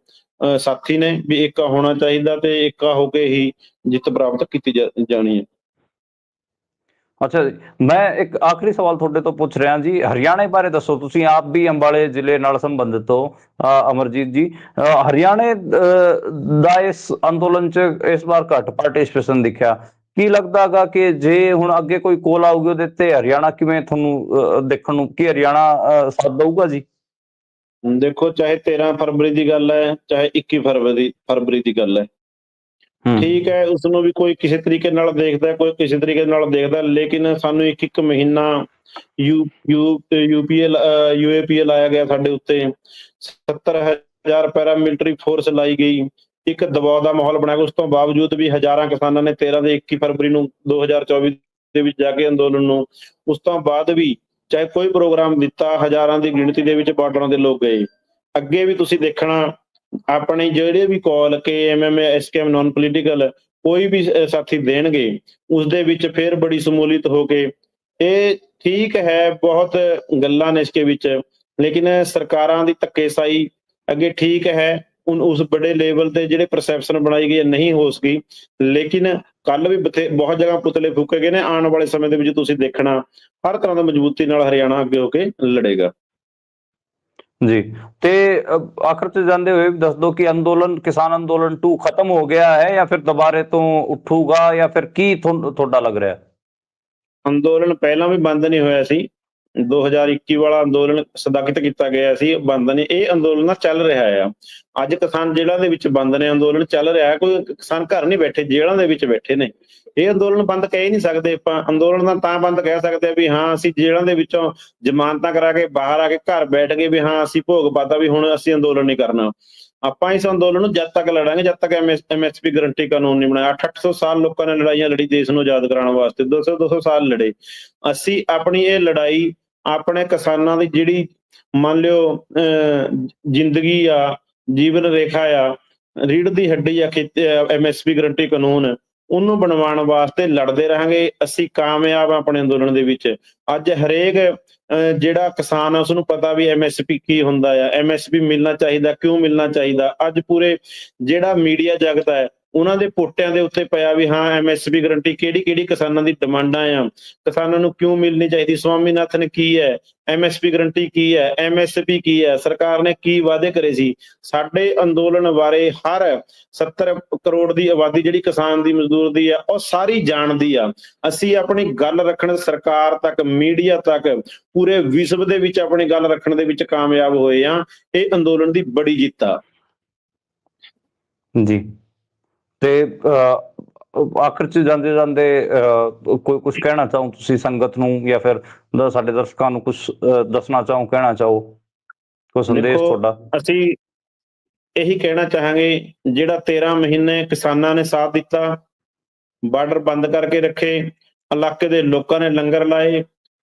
ਸਾਥੀ ਨੇ, ਵੀ ਏਕਾ ਹੋਣਾ ਚਾਹੀਦਾ ਤੇ ਏਕਾ ਹੋ ਕੇ ਹੀ ਜਿੱਤ ਪ੍ਰਾਪਤ ਕੀਤੀ ਜਾਣੀ ਹੈ। ਅੱਛਾ ਜੀ, ਮੈਂ ਇੱਕ ਆਖਰੀ ਸਵਾਲ ਤੁਹਾਡੇ ਤੋਂ ਪੁੱਛ ਰਿਹਾ ਜੀ, ਹਰਿਆਣੇ ਬਾਰੇ ਦੱਸੋ। ਤੁਸੀਂ ਆਪ ਵੀ ਅੰਬਾਲੇ ਜ਼ਿਲ੍ਹੇ ਨਾਲ ਸੰਬੰਧਿਤ ਹੋ, ਅਮਰਜੀਤ ਜੀ। ਹਰਿਆਣੇ ਦਾ ਇਸ ਅੰਦੋਲਨ 'ਚ ਇਸ ਵਾਰ ਘੱਟ ਪਾਰਟਿਸਪੇਸ਼ਨ ਦਿਖਿਆ। ਕੀ ਲੱਗਦਾ ਗਾ ਕਿ ਜੇ ਹੁਣ ਅੱਗੇ ਕੋਈ ਕੋਲ ਆਊਗੀ ਉਹਦੇ ਤੇ ਹਰਿਆਣਾ ਕਿਵੇਂ ਤੁਹਾਨੂੰ ਦੇਖਣ ਨੂੰ, ਕੀ ਹਰਿਆਣਾ ਸਾਥ ਦਊਗਾ ਜੀ? ਦੇਖੋ, ਚਾਹੇ 13 ਫਰਵਰੀ ਦੀ ਗੱਲ ਹੈ, ਚਾਹੇ 21 ਫਰਵਰੀ ਦੀ ਗੱਲ ਹੈ, ਠੀਕ ਹੈ, ਉਸਨੂੰ ਵੀ ਕੋਈ ਕਿਸੇ ਤਰੀਕੇ ਨਾਲ ਦੇਖਦਾ, ਕੋਈ ਕਿਸੇ ਤਰੀਕੇ ਨਾਲ ਦੇਖਦਾ, ਲੇਕਿਨ ਸਾਨੂੰ ਇੱਕ ਮਹੀਨਾ UAPA ਲਾਇਆ ਗਿਆ ਸਾਡੇ ਉੱਤੇ, 70,000 ਪੈਰਾਮਿਲਟਰੀ ਫੋਰਸ ਲਾਈ ਗਈ, ਇੱਕ ਦਬਾਅ ਦਾ ਮਾਹੌਲ ਬਣਾਇਆ। ਉਸ ਤੋਂ ਬਾਵਜੂਦ ਵੀ ਹਜ਼ਾਰਾਂ ਕਿਸਾਨਾਂ ਨੇ 13 ਤੇ 21 ਫਰਵਰੀ ਨੂੰ 2024 ਦੇ ਵਿੱਚ ਜਾ ਕੇ ਅੰਦੋਲਨ ਨੂੰ, ਉਸ ਤੋਂ ਬਾਅਦ ਵੀ ਚਾਹੇ ਕੋਈ ਪ੍ਰੋਗਰਾਮ ਦਿੱਤਾ, ਹਜ਼ਾਰਾਂ ਦੀ ਗਿਣਤੀ ਦੇ ਵਿੱਚ ਬਾਰਡਰਾਂ ਦੇ ਲੋਕ ਗਏ। ਅੱਗੇ ਵੀ ਤੁਸੀਂ ਦੇਖਣਾ, ਆਪਣੇ ਜਿਹੜੇ ਵੀ ਕਾਲ ਕੇਐਮਐਮ ਐਸਕੇਐਮ ਨੋਨ ਪੋਲੀਟੀਕਲ ਕੋਈ ਵੀ ਸਾਥੀ ਦੇਣਗੇ, ਉਸਦੇ ਵਿੱਚ ਫਿਰ ਬੜੀ ਸਮੂਲੀਅਤ ਹੋ ਕੇ, ਇਹ ਠੀਕ ਹੈ, ਬਹੁਤ ਗੱਲਾਂ ਨੇ ਇਸਕੇ ਵਿੱਚ, ਲੇਕਿਨ ਸਰਕਾਰਾਂ ਦੀ ਧੱਕੇਸ਼ਾਹੀ ਅੱਗੇ ਠੀਕ ਹੈ, ਉਸ ਬੜੇ ਲੈਵਲ ਤੇ ਜਿਹੜੇ ਪਰਸੈਪਸ਼ਨ ਬਣਾਈ ਗਈ ਨਹੀਂ ਹੋ ਸਕੀ, ਲੇਕਿਨ ਕੱਲ ਵੀ ਬਹੁਤ ਜਗ੍ਹਾ ਪੁਤਲੇ ਫੂਕੇ ਗਏ ਨੇ। ਆਉਣ ਵਾਲੇ ਸਮੇਂ ਦੇ ਵਿੱਚ ਤੁਸੀਂ ਦੇਖਣਾ, ਹਰ ਤਰ੍ਹਾਂ ਦੀ ਮਜ਼ਬੂਤੀ ਨਾਲ ਹਰਿਆਣਾ ਅੱਗੇ ਹੋ ਕੇ ਲੜੇਗਾ ਜੀ। ਤੇ ਆਖਰ ਚ ਜਾਂਦੇ ਹੋਏ ਦੱਸ ਦੋ ਕਿ ਅੰਦੋਲਨ, ਕਿਸਾਨ ਅੰਦੋਲਨ 2 ਖਤਮ ਹੋ ਗਿਆ ਹੈ ਜਾਂ ਫਿਰ ਦੁਬਾਰੇ ਤੋਂ ਉੱਠੂਗਾ, ਜਾਂ ਫਿਰ ਕੀ ਤੁਹਾਡਾ ਲੱਗ ਰਿਹਾ? ਅੰਦੋਲਨ ਪਹਿਲਾਂ ਵੀ ਬੰਦ ਨਹੀਂ ਹੋਇਆ ਸੀ, 2021 ਵਾਲਾ ਅੰਦੋਲਨ ਸਥਗਿਤ ਕੀਤਾ ਗਿਆ ਸੀ, ਬੰਦ ਨਹੀਂ। ਇਹ ਅੰਦੋਲਨ ਚੱਲ ਰਿਹਾ ਆ। ਅੱਜ ਕਿਸਾਨ ਜੇਲ੍ਹਾਂ ਦੇ ਵਿੱਚ ਬੰਦ ਨੇ, ਅੰਦੋਲਨ ਚੱਲ ਰਿਹਾ। ਕੋਈ ਕਿਸਾਨ ਘਰ ਨਹੀਂ ਬੈਠੇ, ਜੇਲ੍ਹਾਂ ਦੇ ਵਿੱਚ ਬੈਠੇ ਨੇ। ਇਹ ਅੰਦੋਲਨ ਬੰਦ ਕਹਿ ਹੀ ਨਹੀਂ ਸਕਦੇ ਆਪਾਂ। ਅੰਦੋਲਨ ਤਾਂ ਬੰਦ ਕਹਿ ਸਕਦੇ ਆ ਵੀ ਹਾਂ, ਅਸੀਂ ਜੇਲ੍ਹਾਂ ਦੇ ਵਿੱਚੋਂ ਜ਼ਮਾਨਤਾਂ ਕਰਾ ਕੇ ਬਾਹਰ ਆ ਕੇ ਘਰ ਬੈਠ ਗਏ ਵੀ ਹਾਂ, ਅਸੀਂ ਭੋਗ ਪਾਤਾ ਵੀ ਹੁਣ ਅਸੀਂ ਅੰਦੋਲਨ ਨਹੀਂ ਕਰਨਾ। ਆਪਾਂ ਇਸ ਅੰਦੋਲਨ ਨੂੰ ਜਦ ਤੱਕ ਲੜਾਂਗੇ ਜਦ ਤੱਕ MSP ਗਰੰਟੀ ਕਾਨੂੰਨ ਨਹੀਂ ਬਣਾਇਆ। 800 ਸਾਲ ਲੋਕਾਂ ਨੇ ਲੜਾਈਆਂ ਲੜੀ ਦੇਸ਼ ਨੂੰ ਆਜ਼ਾਦ ਕਰਾਉਣ ਵਾਸਤੇ, 200 ਸਾਲ ਲੜੇ। ਅਸੀਂ ਆਪਣੀ ਇਹ ਲੜਾਈ ਆਪਣੇ ਕਿਸਾਨਾਂ ਦੀ ਜਿਹੜੀ ਮੰਨ ਲਿਓ ਜ਼ਿੰਦਗੀ ਆ, ਜੀਵਨ ਰੇਖਾ ਆ, ਰੀੜ੍ਹ ਦੀ ਹੱਡੀ ਆ, MSP ਗਰੰਟੀ ਕਾਨੂੰਨ, ਉਹਨੂੰ ਬਣਵਾਉਣ ਵਾਸਤੇ ਲੜਦੇ ਰਹਾਂਗੇ। ਅਸੀਂ ਕਾਮਯਾਬ ਆਪਣੇ ਅੰਦੋਲਨ ਦੇ ਵਿੱਚ। ਅੱਜ ਹਰੇਕ ਜਿਹੜਾ ਕਿਸਾਨ ਆ ਉਸਨੂੰ ਪਤਾ ਵੀ MSP ਕੀ ਹੁੰਦਾ ਆ, MSP ਮਿਲਣਾ ਚਾਹੀਦਾ, ਕਿਉਂ ਮਿਲਣਾ ਚਾਹੀਦਾ। ਅੱਜ ਪੂਰੇ ਜਿਹੜਾ ਮੀਡੀਆ ਜਗਤ ਹੈ ਉਹਨਾਂ ਦੇ ਪੋਟਿਆਂ ਦੇ ਉੱਤੇ ਪਿਆ ਵੀ ਹਾਂ ਐਮਐਸਪੀ ਗਰੰਟੀ ਕਿਹੜੀ ਕਿਸਾਨਾਂ ਦੀ ਡਿਮਾਂਡਾਂ ਆ, ਕਿਸਾਨਾਂ ਨੂੰ ਕਿਉਂ ਮਿਲਣੀ ਚਾਹੀਦੀ, ਸਵਾਮੀਨਾਥਨ ਕੀ ਹੈ, ਐਮਐਸਪੀ ਗਰੰਟੀ ਕੀ ਹੈ, ਐਮਐਸਪੀ ਕੀ ਹੈ, ਸਰਕਾਰ ਨੇ ਕੀ ਵਾਅਦੇ ਕਰੇ ਸੀ। ਸਾਡੇ ਅੰਦੋਲਨ ਬਾਰੇ ਹਰ 70 ਕਰੋੜ ਦੀ ਆਬਾਦੀ ਜਿਹੜੀ ਕਿਸਾਨ ਦੀ ਮਜ਼ਦੂਰ ਦੀ ਆ ਉਹ ਸਾਰੀ ਜਾਣਦੀ ਆ। ਅਸੀਂ ਆਪਣੀ ਗੱਲ ਰੱਖਣ ਸਰਕਾਰ ਤੱਕ, ਮੀਡੀਆ ਤੱਕ, ਪੂਰੇ ਵਿਸ਼ਵ ਦੇ ਵਿੱਚ ਆਪਣੀ ਗੱਲ ਰੱਖਣ ਦੇ ਵਿੱਚ ਕਾਮਯਾਬ ਹੋਏ ਆ। ਇਹ ਅੰਦੋਲਨ ਦੀ ਬੜੀ ਜਿੱਤ ਆ ਜੀ। ਤੇ ਆਖਰ ਚ ਜਾਂਦੇ ਜਾਂਦੇ ਕੋਈ ਕੁਝ ਕਹਿਣਾ ਚਾਹੋ ਤੁਸੀਂ ਸੰਗਤ ਨੂੰ, ਜਾਂ ਫਿਰ ਸਾਡੇ ਦਰਸ਼ਕਾਂ ਨੂੰ ਕੁਝ ਦੱਸਣਾ ਚਾਹੋ, ਕਹਿਣਾ ਚਾਹੋ, ਕੋਈ ਸੰਦੇਸ਼ ਤੁਹਾਡਾ? ਅਸੀਂ ਇਹੀ ਕਹਿਣਾ ਚਾਹਾਂਗੇ, ਜਿਹੜਾ 13 ਮਹੀਨੇ ਕਿਸਾਨਾਂ ਨੇ ਸਾਥ ਦਿੱਤਾ, ਬਾਰਡਰ ਬੰਦ ਕਰਕੇ ਰੱਖੇ, ਇਲਾਕੇ ਦੇ ਲੋਕਾਂ ਨੇ ਲੰਗਰ ਲਾਏ,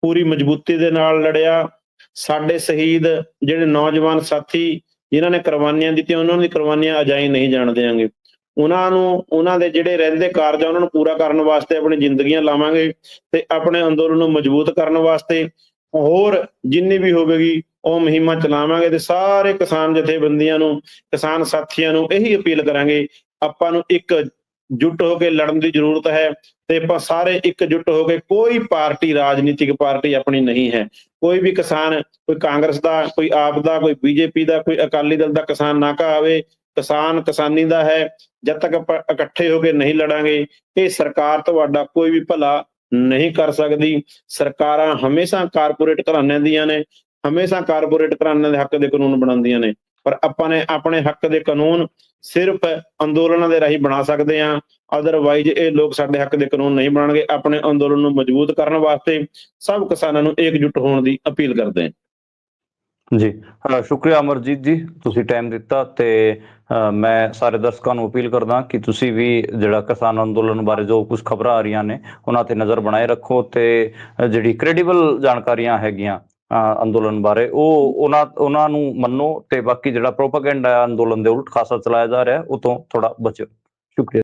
ਪੂਰੀ ਮਜ਼ਬੂਤੀ ਦੇ ਨਾਲ ਲੜਿਆ, ਸਾਡੇ ਸ਼ਹੀਦ ਜਿਹੜੇ ਨੌਜਵਾਨ ਸਾਥੀ ਜਿਨ੍ਹਾਂ ਨੇ ਕੁਰਬਾਨੀਆਂ ਦਿੱਤੀਆਂ, ਉਹਨਾਂ ਦੀ ਕੁਰਬਾਨੀਆਂ ਅਜਾਈਂ ਨਹੀਂ ਜਾਣ ਦਿਆਂਗੇ। ਉਹਨਾਂ ਨੂੰ, ਉਹਨਾਂ ਦੇ ਜਿਹੜੇ ਰਹਿੰਦੇ ਕਾਰਜ ਆ ਉਹਨਾਂ ਨੂੰ ਪੂਰਾ ਕਰਨ ਵਾਸਤੇ ਆਪਣੀ ਜ਼ਿੰਦਗੀਆਂ ਲਾਵਾਂਗੇ ਤੇ ਆਪਣੇ ਅੰਦੋਲਨ ਨੂੰ ਮਜ਼ਬੂਤ ਕਰਨ ਵਾਸਤੇ ਹੋਰ ਜਿੰਨੀ ਵੀ ਹੋਵੇਗੀ ਉਹ ਮੁਹਿੰਮਾਂ ਚਲਾਵਾਂਗੇ। ਤੇ ਸਾਰੇ ਕਿਸਾਨ ਜਥੇਬੰਦੀਆਂ ਨੂੰ, ਕਿਸਾਨ ਸਾਥੀਆਂ ਨੂੰ ਇਹੀ ਅਪੀਲ ਕਰਾਂਗੇ, ਆਪਾਂ ਨੂੰ ਇਕਜੁੱਟ ਹੋ ਕੇ ਲੜਨ ਦੀ ਜ਼ਰੂਰਤ ਹੈ ਤੇ ਆਪਾਂ ਸਾਰੇ ਇਕਜੁੱਟ ਹੋ ਕੇ, ਕੋਈ ਪਾਰਟੀ, ਰਾਜਨੀਤਿਕ ਪਾਰਟੀ ਆਪਣੀ ਨਹੀਂ ਹੈ, ਕੋਈ ਵੀ ਕਿਸਾਨ, ਕੋਈ ਕਾਂਗਰਸ ਦਾ, ਕੋਈ ਆਪ ਦਾ, ਕੋਈ ਬੀਜੇਪੀ ਦਾ, ਕੋਈ ਅਕਾਲੀ ਦਲ ਦਾ ਕਿਸਾਨ ਨਾ ਕਹਾਵੇ। ਕਿਸਾਨ ਕਿਸਾਨੀ ਦਾ ਹੈ। ਜਦ ਤੱਕ ਆਪਾਂ ਇਕੱਠੇ ਹੋ ਕੇ ਨਹੀਂ ਲੜਾਂਗੇ, ਇਹ ਸਰਕਾਰ ਤੁਹਾਡਾ ਕੋਈ ਵੀ ਭਲਾ ਨਹੀਂ ਕਰ ਸਕਦੀ। ਸਰਕਾਰਾਂ ਹਮੇਸ਼ਾ ਕਾਰਪੋਰੇਟ ਘਰਾਣਿਆਂ ਦੀਆਂ ਨੇ, ਹਮੇਸ਼ਾ ਕਾਰਪੋਰੇਟ ਘਰਾਣਿਆਂ ਦੇ ਹੱਕ ਦੇ ਕਾਨੂੰਨ ਬਣਾਉਂਦੀਆਂ ਨੇ, ਪਰ ਆਪਾਂ ਨੇ ਆਪਣੇ ਹੱਕ ਦੇ ਕਾਨੂੰਨ ਸਿਰਫ ਅੰਦੋਲਨਾਂ ਦੇ ਰਾਹੀਂ ਬਣਾ ਸਕਦੇ ਹਾਂ। ਅਦਰਵਾਈਜ਼ ਇਹ ਲੋਕ ਸਾਡੇ ਹੱਕ ਦੇ ਕਾਨੂੰਨ ਨਹੀਂ ਬਣਾਉਣਗੇ। ਆਪਣੇ ਅੰਦੋਲਨ ਨੂੰ ਮਜ਼ਬੂਤ ਕਰਨ ਵਾਸਤੇ ਸਭ ਕਿਸਾਨਾਂ ਨੂੰ ਇਕਜੁੱਟ ਹੋਣ ਦੀ ਅਪੀਲ ਕਰਦੇ ਹਾਂ। ਜੀ, ਸ਼ੁਕਰੀਆ ਅਮਰਜੀਤ ਜੀ, ਤੁਸੀਂ ਟਾਈਮ ਦਿੱਤਾ। ਤੇ ਮੈਂ ਸਾਰੇ ਦਰਸ਼ਕਾਂ ਨੂੰ ਅਪੀਲ ਕਰਦਾ ਕਿ ਤੁਸੀਂ ਵੀ ਜਿਹੜਾ ਕਿਸਾਨ ਅੰਦੋਲਨ ਬਾਰੇ ਜੋ ਕੁਝ ਖਬਰਾਂ ਆ ਰਹੀਆਂ ਨੇ ਉਹਨਾਂ ਤੇ ਨਜ਼ਰ ਬਣਾਏ ਰੱਖੋ, ਤੇ ਜਿਹੜੀ ਕ੍ਰੈਡੀਬਲ ਜਾਣਕਾਰੀਆਂ ਹੈਗੀਆਂ ਅੰਦੋਲਨ ਬਾਰੇ ਉਹਨਾਂ ਨੂੰ ਮੰਨੋ, ਤੇ ਬਾਕੀ ਜਿਹੜਾ ਪ੍ਰੋਪੇਗੈਂਡਾ ਅੰਦੋਲਨ ਦੇ ਉਲਟ ਖਾਸਾ ਚਲਾਇਆ ਜਾ ਰਿਹਾ ਉਹ ਤੋਂ ਥੋੜਾ ਬਚੋ। ਸ਼ੁਕਰੀਆ।